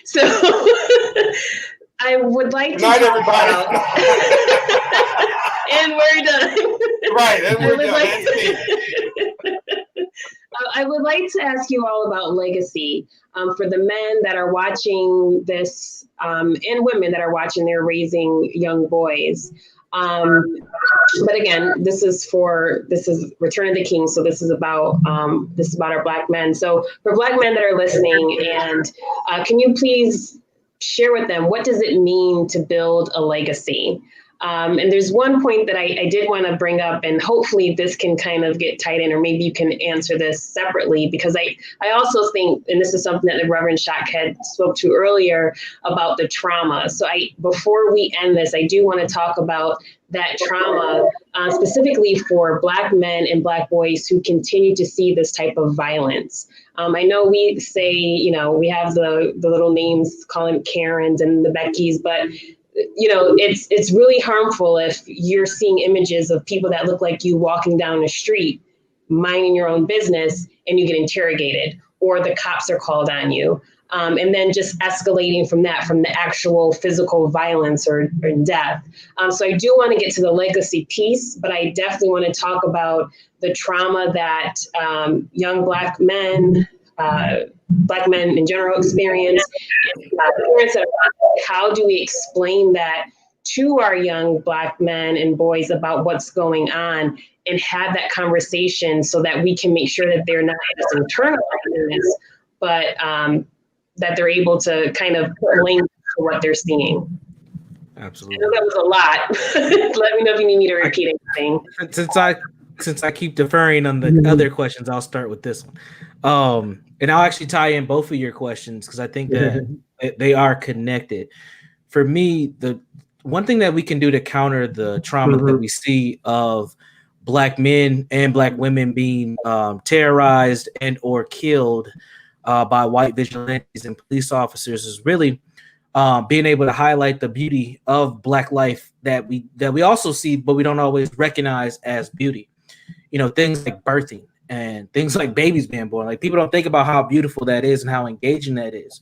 So I would like to talk about, and we're done. Right, and we're done. I would like to ask you all about legacy for the men that are watching this and women that are watching, they're raising young boys. But again, this is Return of the King. So this is about our Black men. So for Black men that are listening, and can you please share with them, what does it mean to build a legacy? And there's one point that I did want to bring up, and hopefully this can kind of get tied in, or maybe you can answer this separately, because I also think, and this is something that the Reverend Shock had spoke to earlier about the trauma. So before we end this, I do want to talk about that trauma, specifically for Black men and Black boys who continue to see this type of violence. I know we say, we have the little names calling Karens and the Beckys, but it's really harmful if you're seeing images of people that look like you walking down the street, minding your own business, and you get interrogated, or the cops are called on you. And then just escalating from that, from the actual physical violence or death. So I do want to get to the legacy piece, but I definitely want to talk about the trauma that young Black men, Black men in general experience. Parents how do we explain that to our young Black men and boys about what's going on, and have that conversation so that we can make sure that they're not just internalizing this, but that they're able to kind of put language to what they're seeing. Absolutely. I know that was a lot. Let me know if you need me to repeat anything. Since I keep deferring on the other questions, I'll start with this one. And I'll actually tie in both of your questions because I think that they are connected. For me, the one thing that we can do to counter the trauma that we see of Black men and Black women being terrorized and or killed by white vigilantes and police officers is really being able to highlight the beauty of Black life that we also see, but we don't always recognize as beauty. Things like birthing and things like babies being born. Like, people don't think about how beautiful that is and how engaging that is.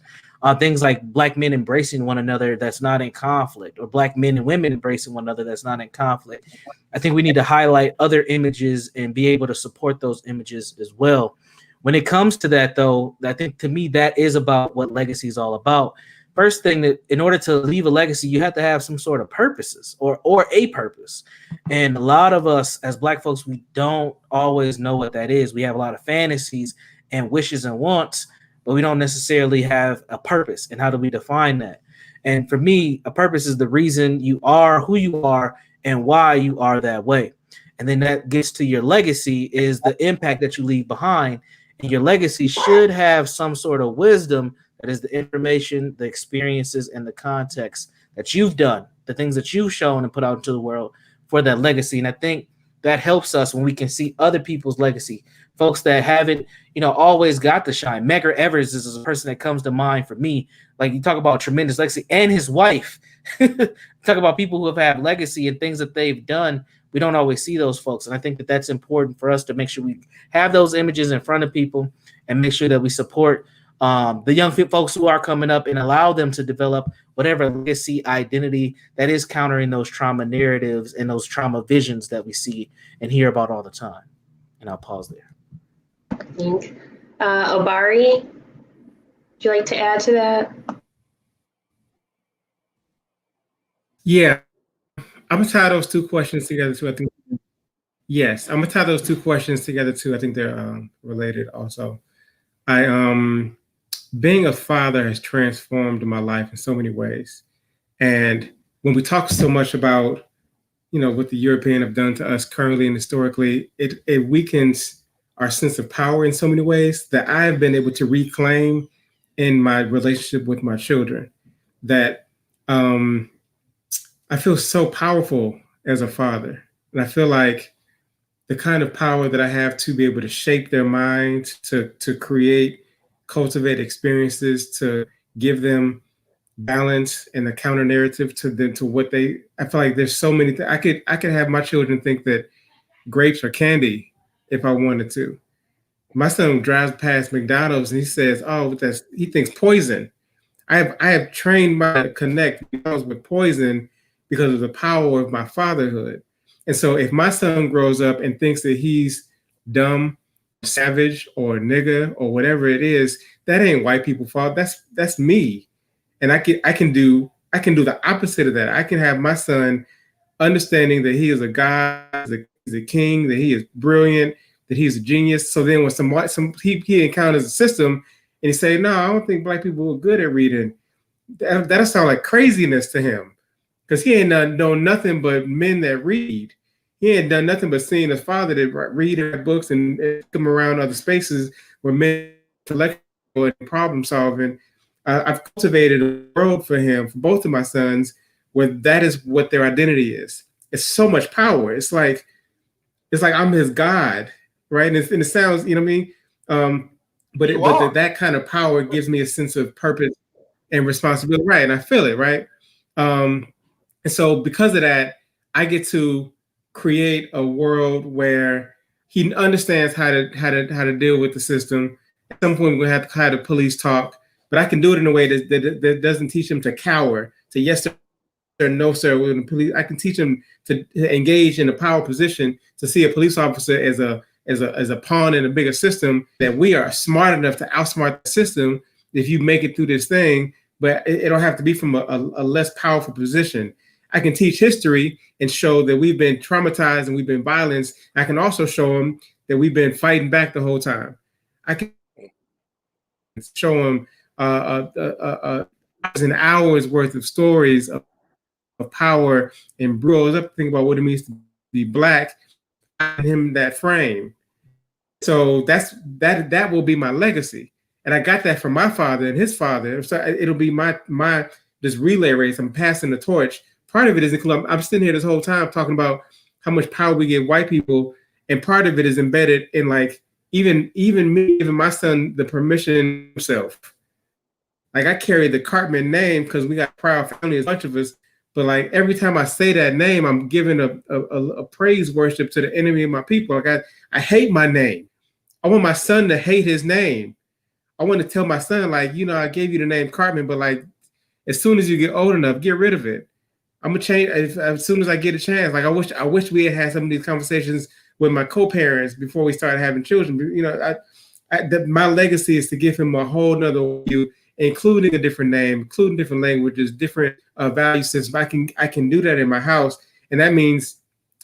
Things like Black men embracing one another that's not in conflict, or Black men and women embracing one another that's not in conflict. I think we need to highlight other images and be able to support those images as well. When it comes to that, though, I think to me that is about what legacy is all about. First thing, that in order to leave a legacy, you have to have some sort of purposes or a purpose. And a lot of us as Black folks, we don't always know what that is. We have a lot of fantasies and wishes and wants, but we don't necessarily have a purpose. And how do we define that? And for me, a purpose is the reason you are who you are and why you are that way. And then that gets to your legacy, is the impact that you leave behind. And your legacy should have some sort of wisdom, that is the information, the experiences, and the context that you've done, the things that you've shown and put out into the world for that legacy. And I think that helps us when we can see other people's legacy, folks that haven't, always got the shine. Medgar Evers is a person that comes to mind for me. Like, you talk about tremendous legacy, and his wife. Talk about people who have had legacy and things that they've done. We don't always see those folks. And I think that that's important for us to make sure we have those images in front of people and make sure that we support the young folks who are coming up and allow them to develop whatever legacy identity that is countering those trauma narratives and those trauma visions that we see and hear about all the time. And I'll pause there. Obari, would you like to add to that? Yeah, I'm gonna tie those two questions together too. I think yes, I'm gonna tie those two questions together too. I think they're related also. Being a father has transformed my life in so many ways. And when we talk so much about, what the European have done to us currently and historically, it weakens our sense of power in so many ways that I have been able to reclaim in my relationship with my children. That I feel so powerful as a father. And I feel like the kind of power that I have to be able to shape their minds, to create, cultivate experiences, to give them balance and a counter narrative to them, to what I feel like there's so many I could have my children think that grapes are candy if I wanted to. My son drives past McDonald's and he says, "Oh, he thinks poison." I have trained my connect with poison because of the power of my fatherhood. And so if my son grows up and thinks that he's dumb, savage, or nigga, or whatever it is, that ain't white people's fault. That's me. And I can do the opposite of that. I can have my son understanding that he is a god, he's a king, that he is brilliant, that he's a genius. So then when he encounters a system and he say, "No, I don't think black people are good at reading," that'll sound like craziness to him. because he ain't known nothing but men that read. He ain't done nothing but seeing his father that read and write books and come around other spaces where men intellectual and problem solving. I've cultivated a world for him, for both of my sons, where that is what their identity is. It's so much power. It's like I'm his God, right? And it sounds, you know what I mean? But that kind of power gives me a sense of purpose and responsibility, right? And I feel it, right? And so because of that, I get to create a world where he understands how to deal with the system. At some point, we're going to have to have the police talk, but I can do it in a way that doesn't teach him to cower, to yes sir, no sir. With the police, I can teach him to engage in a power position, to see a police officer as a pawn in a bigger system, that we are smart enough to outsmart the system if you make it through this thing, but it don't have to be from a less powerful position. I can teach history and show that we've been traumatized and we've been violent. I can also show them that we've been fighting back the whole time. I can show them an hour's worth of stories of power and grows up, think about what it means to be Black, and him that frame. So that will be my legacy. And I got that from my father and his father. So it'll be my this relay race. I'm passing the torch. Part of it is I'm sitting here this whole time talking about how much power we give white people, and part of it is embedded in like even me giving my son the permission himself. Like I carry the Cartman name because we got a proud family, a bunch of us. But like every time I say that name, I'm giving a praise worship to the enemy of my people. Like I hate my name. I want my son to hate his name. I want to tell my son, like, you know, I gave you the name Cartman, but like as soon as you get old enough, get rid of it. I'm gonna change as soon as I get a chance. Like I wish we had some of these conversations with my co-parents before we started having children. You know, my legacy is to give him a whole nother view, including a different name, including different languages, different value systems. I can do that in my house, and that means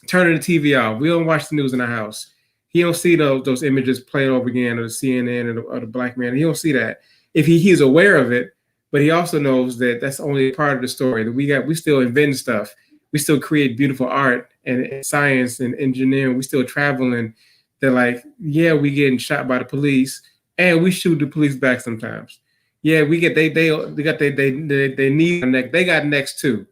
turning the TV off. We don't watch the news in our house. He don't see those images playing over again, or the CNN or the Black man. He don't see that. If he's aware of it, but he also knows that that's only part of the story. That we still invent stuff. We still create beautiful art and science and engineering. We still traveling. They're like, yeah, we getting shot by the police, and we shoot the police back sometimes. Yeah, we get they got they need a neck. They got necks too.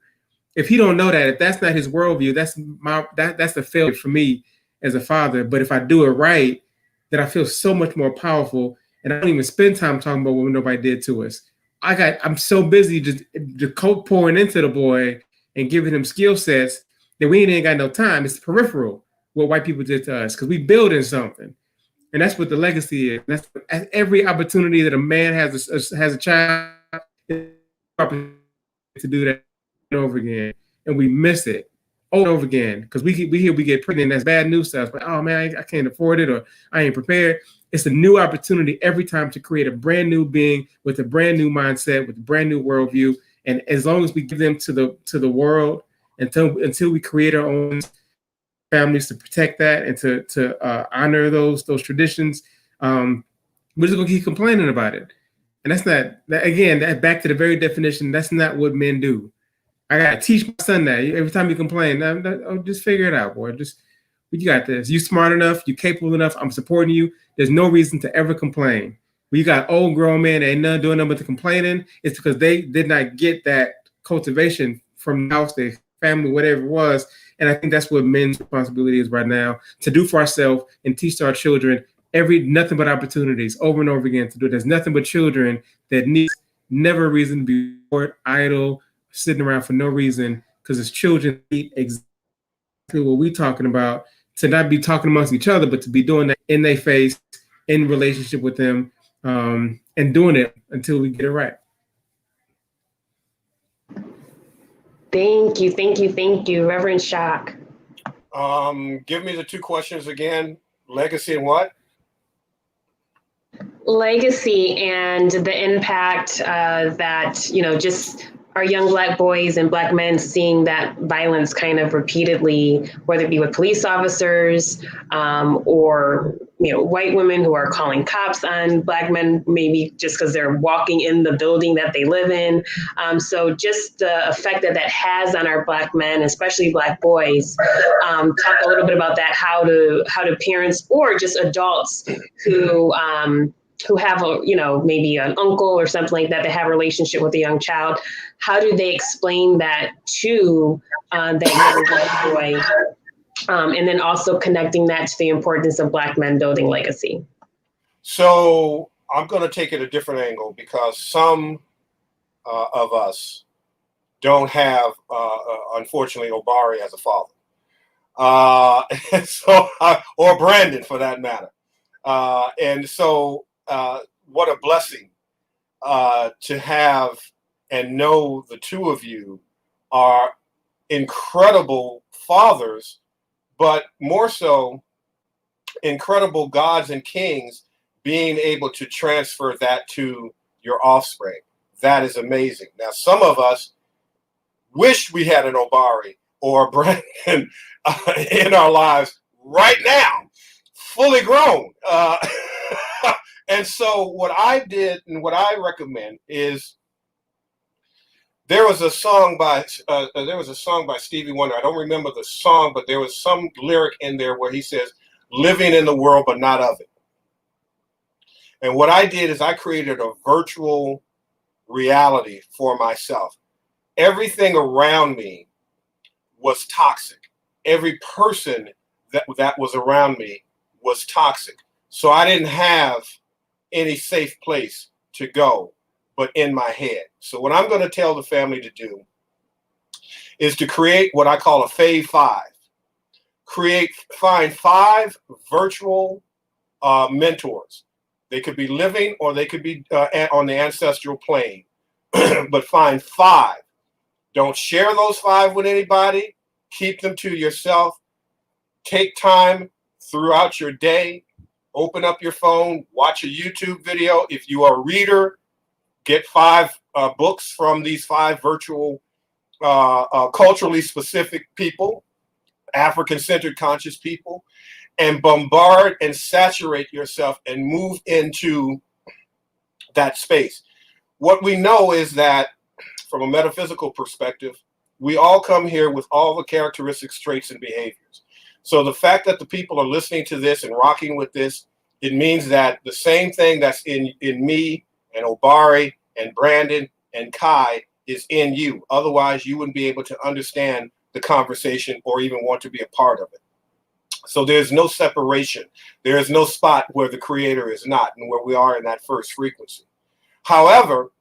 If he don't know that, if that's not his worldview, that's the failure for me as a father. But if I do it right, then I feel so much more powerful, and I don't even spend time talking about what nobody did to us. I'm so busy just pouring into the boy and giving him skill sets that we ain't got no time. It's peripheral what white people did to us because we building something. And that's what the legacy is. That's every opportunity that a man has a child to do that over again, and we miss it over and over again because we get pregnant. That's bad news to us. But oh man, I can't afford it, or I ain't prepared. It's a new opportunity every time to create a brand new being with a brand new mindset, with a brand new worldview. And as long as we give them to the world until we create our own families to protect that and to honor those traditions, we're just gonna keep complaining about it. And that's not that back to the very definition. That's not what men do. I gotta teach my son that every time you complain, just figure it out, boy. You got this. You smart enough. You capable enough. I'm supporting you. There's no reason to ever complain. When you got old grown men that ain't nothing doing nothing but the complaining, it's because they did not get that cultivation from the house, their family, whatever it was. And I think that's what men's responsibility is right now, to do for ourselves and teach our children nothing but opportunities over and over again to do it. There's nothing but children that need never a reason to be bored, idle, sitting around for no reason, because it's children need exactly what we're talking about, to not be talking amongst each other, but to be doing that in their face, in relationship with them, and doing it until we get it right. Thank you, Reverend Shock. Give me the two questions again. Legacy and what? Legacy and the impact that, just our young Black boys and Black men seeing that violence kind of repeatedly, whether it be with police officers or, white women who are calling cops on Black men, maybe just because they're walking in the building that they live in. So just the effect that that has on our Black men, especially Black boys. Talk a little bit about that. How do parents or just adults who have maybe an uncle or something like that have a relationship with a young child, how do they explain that to that young Black boy? And then also connecting that to the importance of Black men building legacy. So I'm going to take it a different angle, because some of us don't have, unfortunately, Obari as a father. Or Brandon, for that matter. And so what a blessing to have and know the two of you are incredible fathers, but more so incredible gods and kings, being able to transfer that to your offspring. That is amazing. Now, some of us wish we had an Obari or a Brandon in our lives right now, fully grown. And so what I did and what I recommend is, there was a song by Stevie Wonder. I don't remember the song, but there was some lyric in there where he says, "Living in the world, but not of it." And what I did is I created a virtual reality for myself. Everything around me was toxic. Every person that was around me was toxic. So I didn't have any safe place to go but in my head. So what I'm going to tell the family to do is to create what I call a Fave 5. Find 5 virtual mentors. They could be living or they could be on the ancestral plane, but find 5. Don't share those 5 with anybody. Keep them to yourself. Take time throughout your day. Open up your phone, watch a YouTube video. If you are a reader, get 5 books from these 5 virtual, culturally specific people, African-centered conscious people, and bombard and saturate yourself and move into that space. What we know is that from a metaphysical perspective, we all come here with all the characteristics, traits, and behaviors. So the fact that the people are listening to this and rocking with this, it means that the same thing that's in me and Obari and Brandon and Kai is in you. Otherwise, you wouldn't be able to understand the conversation or even want to be a part of it. So there's no separation. There is no spot where the creator is not and where we are in that first frequency. However,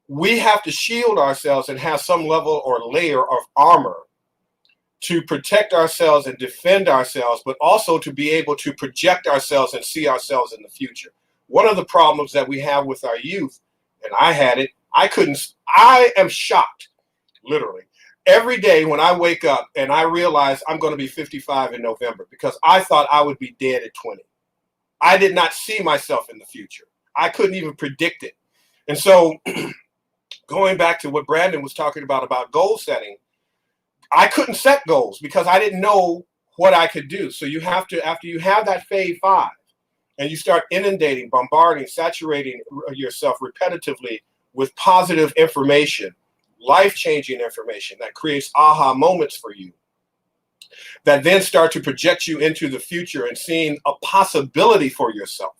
we have to shield ourselves and have some level or layer of armor to protect ourselves and defend ourselves, but also to be able to project ourselves and see ourselves in the future. One of the problems that we have with our youth, and I had it, I am shocked, literally, every day when I wake up and I realize I'm going to be 55 in November, because I thought I would be dead at 20. I did not see myself in the future. I couldn't even predict it. And so going back to what Brandon was talking about goal setting, I couldn't set goals because I didn't know what I could do. So you have to, after you have that Fave 5, and you start inundating, bombarding, saturating yourself repetitively with positive information, life-changing information that creates aha moments for you, that then start to project you into the future and seeing a possibility for yourself.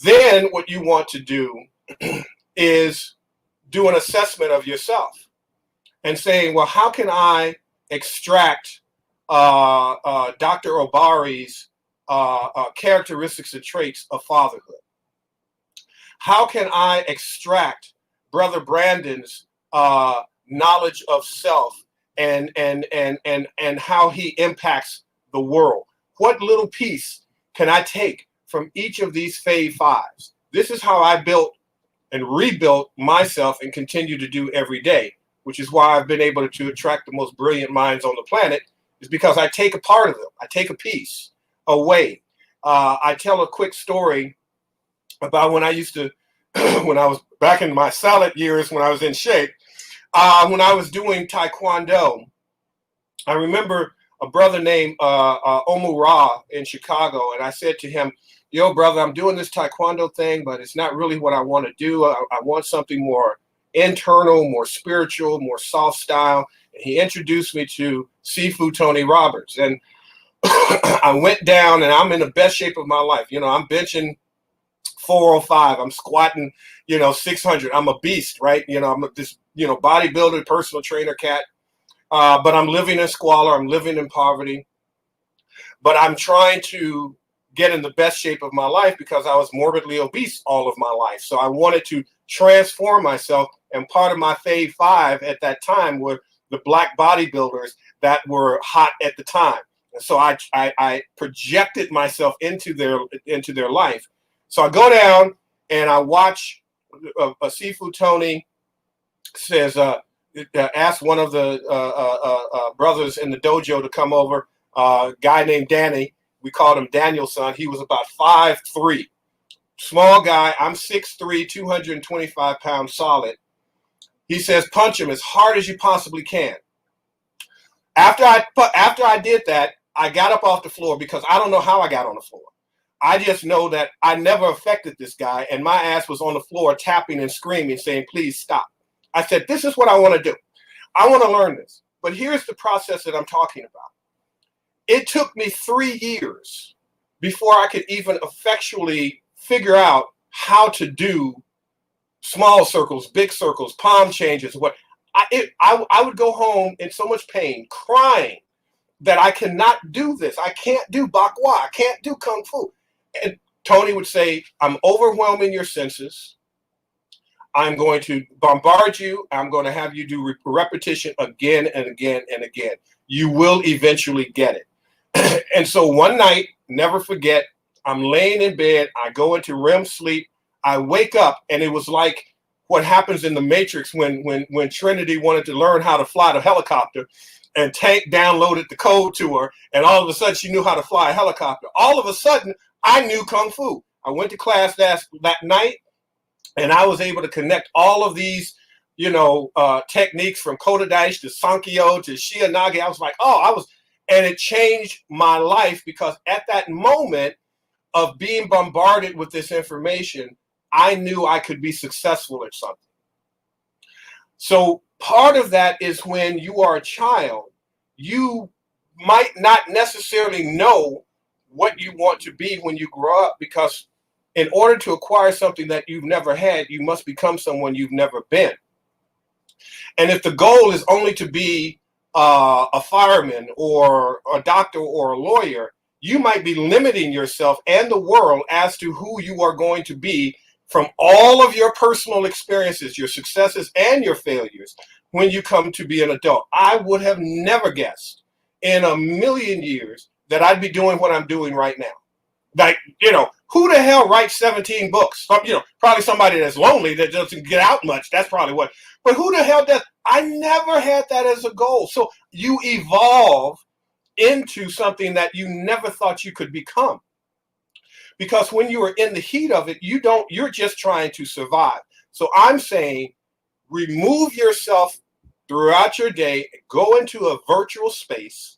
Then what you want to do is do an assessment of yourself and saying, well, how can I extract Dr. Obari's characteristics and traits of fatherhood? How can I extract Brother Brandon's knowledge of self and how he impacts the world? What little piece can I take from each of these Fave 5s? This is how I built and rebuilt myself and continue to do every day, which is why I've been able to attract the most brilliant minds on the planet, is because I take a part of them. I take a piece away. I tell a quick story about when I used to, when I was back in my salad years, when I was in shape, when I was doing Taekwondo. I remember a brother named Omu Ra in Chicago, and I said to him, "Yo, brother, I'm doing this Taekwondo thing, but it's not really what I want to do. I want something more internal, more spiritual, more soft style." And he introduced me to Sifu Tony Roberts, and I went down, and I'm in the best shape of my life. You know, I'm benching 405. I'm squatting, 600. I'm a beast, right? I'm this, bodybuilder, personal trainer cat. But I'm living in squalor. I'm living in poverty. But I'm trying to get in the best shape of my life because I was morbidly obese all of my life. So I wanted to transform myself. And part of my fave five at that time were the black bodybuilders that were hot at the time. And so I projected myself into their life. So I go down and I watch a Sifu Tony says, ask one of the brothers in the dojo to come over. A guy named Danny, we called him Daniel's son. He was about 5'3", small guy. I'm 6'3", 225 pounds solid. He says, punch him as hard as you possibly can. After I did that, I got up off the floor because I don't know how I got on the floor. I just know that I never affected this guy, and my ass was on the floor tapping and screaming, saying, please stop. I said, this is what I want to do. I want to learn this. But here's the process that I'm talking about. It took me 3 years before I could even effectually figure out how to do small circles, big circles, palm changes. I would go home in so much pain, crying that I cannot do this. I can't do bakwa. I can't do kung fu. And Tony would say, I'm overwhelming your senses. I'm going to bombard you. I'm going to have you do repetition again and again and again. You will eventually get it. And so one night, never forget, I'm laying in bed. I go into REM sleep. I wake up, and it was like what happens in the Matrix when Trinity wanted to learn how to fly the helicopter, and Tank downloaded the code to her, and all of a sudden she knew how to fly a helicopter. All of a sudden, I knew Kung Fu. I went to class that night, and I was able to connect all of these, techniques from Kodaishi to Sankyo to Shianagi. I was like, and it changed my life because at that moment of being bombarded with this information, I knew I could be successful at something. So part of that is when you are a child, you might not necessarily know what you want to be when you grow up, because in order to acquire something that you've never had, you must become someone you've never been. And if the goal is only to be a fireman or a doctor or a lawyer, you might be limiting yourself and the world as to who you are going to be from all of your personal experiences, your successes and your failures when you come to be an adult. I would have never guessed in a million years that I'd be doing what I'm doing right now. Like, who the hell writes 17 books? Probably somebody that's lonely that doesn't get out much. That's probably what. But who the hell does? I never had that as a goal. So you evolve into something that you never thought you could become. Because when you are in the heat of it, you're just trying to survive. So I'm saying, remove yourself throughout your day, go into a virtual space,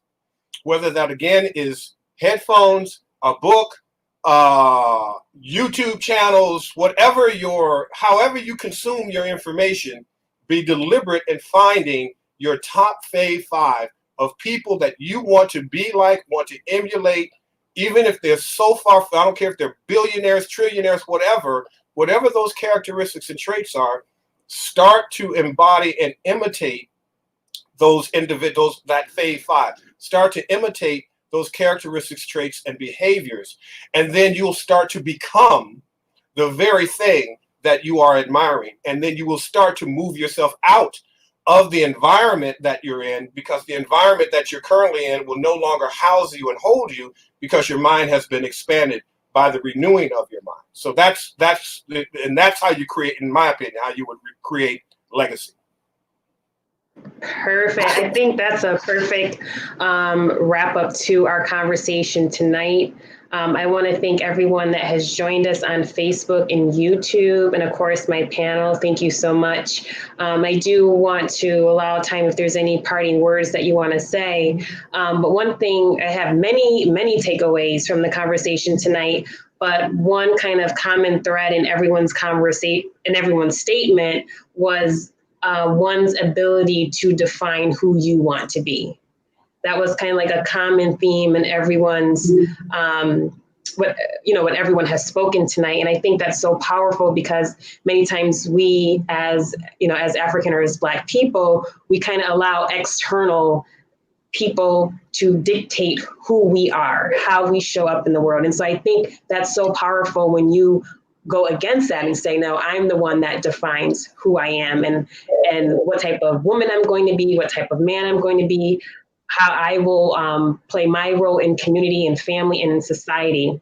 whether that again is headphones, a book, YouTube channels, however you consume your information, be deliberate in finding your top fave five of people that you want to be like, want to emulate, even if they're so far, I don't care if they're billionaires, trillionaires, whatever those characteristics and traits are, start to embody and imitate those individuals, that fave five. Start to imitate those characteristics, traits, and behaviors, and then you'll start to become the very thing that you are admiring. And then you will start to move yourself out of the environment that you're in, because the environment that you're currently in will no longer house you and hold you, because your mind has been expanded by the renewing of your mind. So that's how you create, in my opinion, how you would create legacy. Perfect. I think that's a perfect wrap up to our conversation tonight. I want to thank everyone that has joined us on Facebook and YouTube, and of course, my panel. Thank you so much. I do want to allow time if there's any parting words that you want to say. But one thing, I have many takeaways from the conversation tonight. But one kind of common thread in everyone's conversation, in everyone's statement, was one's ability to define who you want to be. That was kind of like a common theme in everyone's what everyone has spoken tonight. And I think that's so powerful because many times we as African or as Black people, we kind of allow external people to dictate who we are, how we show up in the world. And so I think that's so powerful when you go against that and say, no, I'm the one that defines who I am and what type of woman I'm going to be, what type of man I'm going to be, how I will play my role in community and family and in society.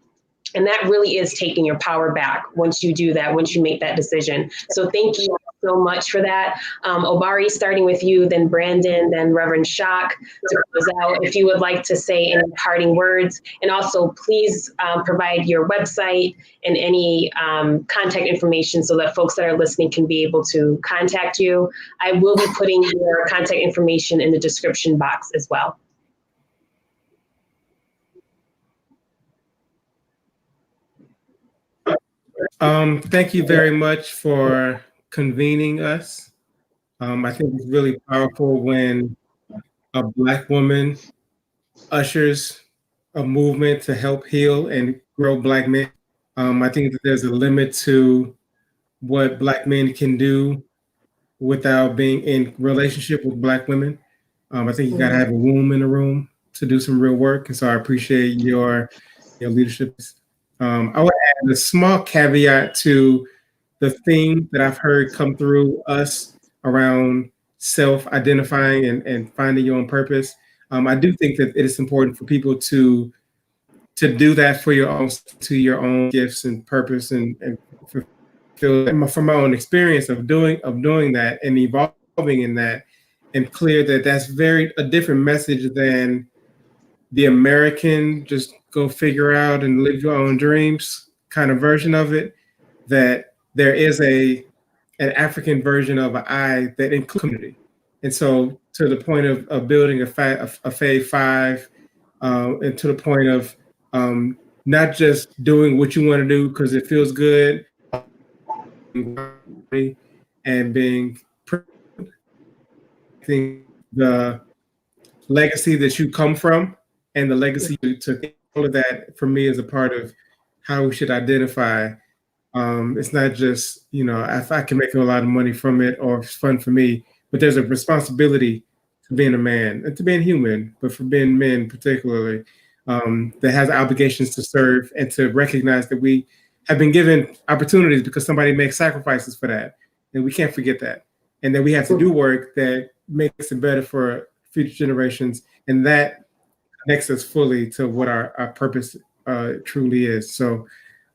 And that really is taking your power back once you do that, once you make that decision. So thank you so much for that. Obari, starting with you, then Brandon, then Reverend Shock to close out. If you would like to say any parting words, and also please provide your website and any contact information so that folks that are listening can be able to contact you. I will be putting your contact information in the description box as well. Thank you very much for convening us. I think it's really powerful when a Black woman ushers a movement to help heal and grow Black men. I think that there's a limit to what Black men can do without being in relationship with Black women. I think you gotta have a womb in the room to do some real work. And so I appreciate your leadership. I would add a small caveat to the theme that I've heard come through us around self-identifying and finding your own purpose. I do think that it is important for people to do that for your own gifts and purpose and fulfill. From my own experience of doing that and evolving in that, and clear that that's a different message than the American just go figure out and live your own dreams kind of version of it. That there is an African version of an I that includes community. And so to the point of building a Fave 5, and to the point of not just doing what you want to do because it feels good, and being the legacy that you come from and the legacy you took. All of that for me is a part of how we should identify. It's not just, if I can make a lot of money from it or it's fun for me, but there's a responsibility to being a man and to being human, but for being men particularly, that has obligations to serve and to recognize that we have been given opportunities because somebody makes sacrifices for that. And we can't forget that. And that we have to do work that makes it better for future generations. And that connects us fully to what our purpose truly is. So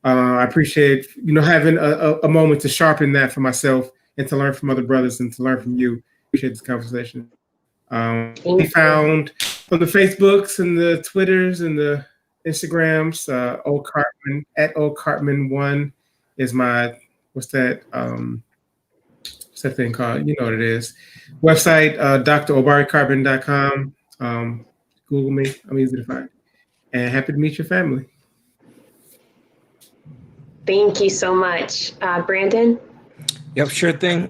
I appreciate, having a moment to sharpen that for myself and to learn from other brothers and to learn from you. Appreciate this conversation. We found on the Facebooks and the Twitters and the Instagrams, O Cartman at O Cartman1 is my, what's that thing called? You know what it is. Website, drobaricartman.com. Google me. I'm easy to find. And happy to meet your family. Thank you so much. Brandon? Yep, sure thing.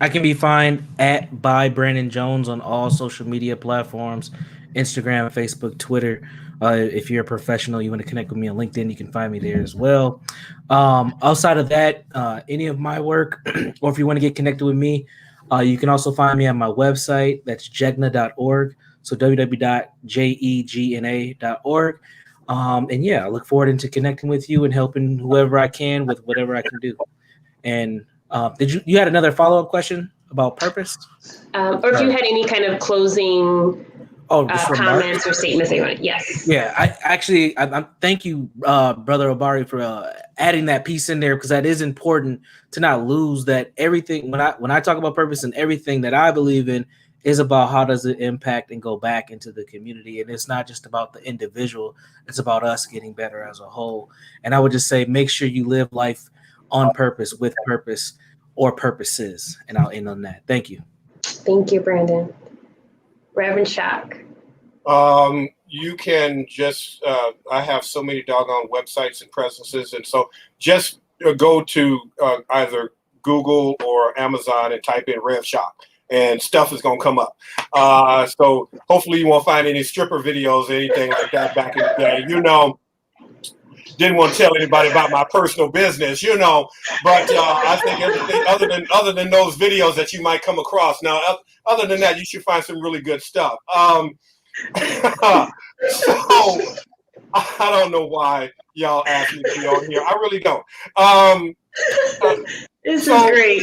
I can be found at by Brandon Jones on all social media platforms, Instagram, Facebook, Twitter. If you're a professional, you want to connect with me on LinkedIn, you can find me there as well. Outside of that, any of my work, or if you want to get connected with me, you can also find me on my website. That's jegna.org. So www.jegna.org. And yeah, I look forward to connecting with you and helping whoever I can with whatever I can do. And did you had another follow-up question about purpose? Or if you had any kind of closing comments or statements that you wanted. Yes. Yeah, I thank you, Brother Obari, for adding that piece in there, because that is important to not lose that everything. When I talk about purpose and everything that I believe in, is about how does it impact and go back into the community. And it's not just about the individual, it's about us getting better as a whole. And I would just say, make sure you live life on purpose, with purpose, or purposes. And I'll end on that. Thank you. Thank you, Brandon. Reverend Shock. You can just, I have so many doggone websites and presences. And so just go to either Google or Amazon and type in Rev Shock, and stuff is going to come up. So hopefully you won't find any stripper videos or anything like that back in the day. Didn't want to tell anybody about my personal business, but I think everything other than those videos that you might come across. Now, other than that, you should find some really good stuff. So I don't know why y'all asked me to be on here. I really don't. This is great.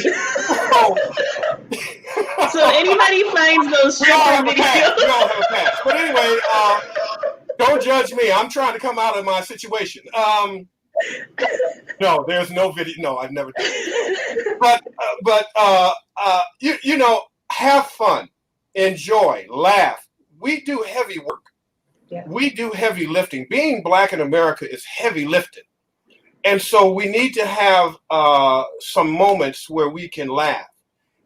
So anybody finds those stripper videos. We all have a pass. But anyway, don't judge me. I'm trying to come out of my situation. No, there's no video. No, I've never done it. But have fun, enjoy, laugh. We do heavy work. Yeah. We do heavy lifting. Being Black in America is heavy lifting. And so we need to have some moments where we can laugh.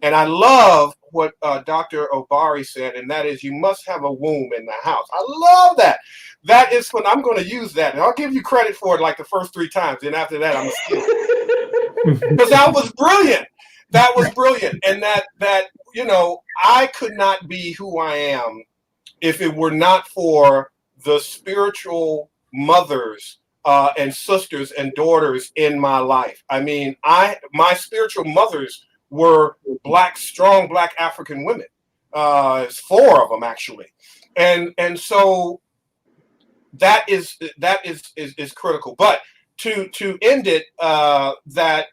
And I love what Dr. Obari said, and that is you must have a womb in the house. I love that. That is when I'm going to use that. And I'll give you credit for it like the first 3 times. And after that, I'm going to steal it. Because that was brilliant. That was brilliant. And that I could not be who I am if it were not for the spiritual mothers and sisters and daughters in my life. I mean, my spiritual mothers were strong Black African women. 4 of them actually, and so that is critical. But to end it, that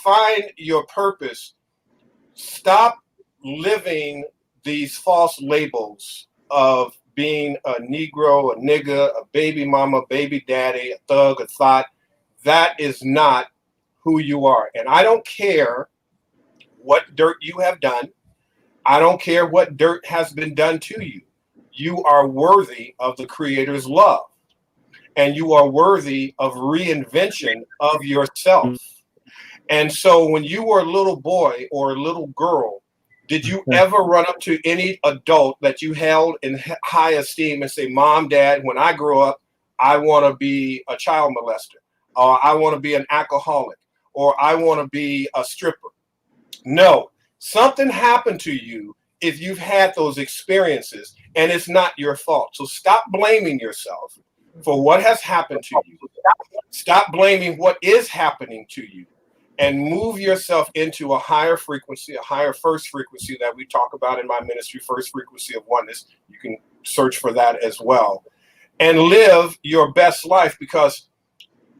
find your purpose. Stop living these false labels of being a Negro, a nigga, a baby mama, baby daddy, a thug, a thought. That is not who you are. And I don't care what dirt you have done. I don't care what dirt has been done to you. You are worthy of the Creator's love. And you are worthy of reinvention of yourself. And so when you were a little boy or a little girl, did you ever run up to any adult that you held in high esteem and say, Mom, Dad, when I grow up, I want to be a child molester, or I want to be an alcoholic, or I want to be a stripper? No, something happened to you if you've had those experiences, and it's not your fault. So stop blaming yourself for what has happened to you. Stop blaming what is happening to you. And move yourself into a higher frequency, a higher first frequency that we talk about in my ministry, first frequency of oneness. You can search for that as well. And live your best life, because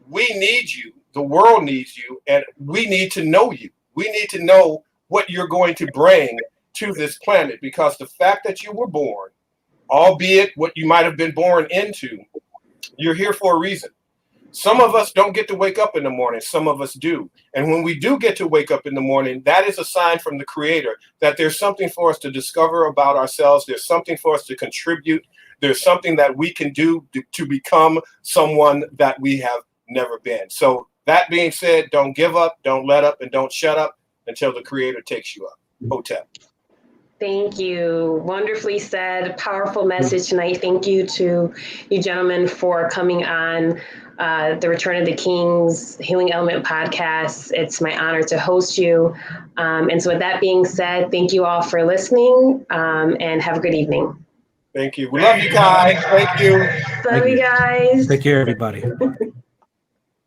we need you, the world needs you, and we need to know you. We need to know what you're going to bring to this planet, because the fact that you were born, albeit what you might have been born into, you're here for a reason. Some of us don't get to wake up in the morning. Some of us do. And when we do get to wake up in the morning, that is a sign from the Creator that there's something for us to discover about ourselves. There's something for us to contribute. There's something that we can do to become someone that we have never been. So that being said, don't give up, don't let up, and don't shut up until the Creator takes you up. Hotep. Thank you. Wonderfully said. Powerful message tonight. Thank you to you gentlemen for coming on the Return of the Kings Healing Element podcast. It's my honor to host you. And so with that being said, thank you all for listening, and have a good evening. Thank you. We love you guys. Thank you. Love you guys. Take care, everybody.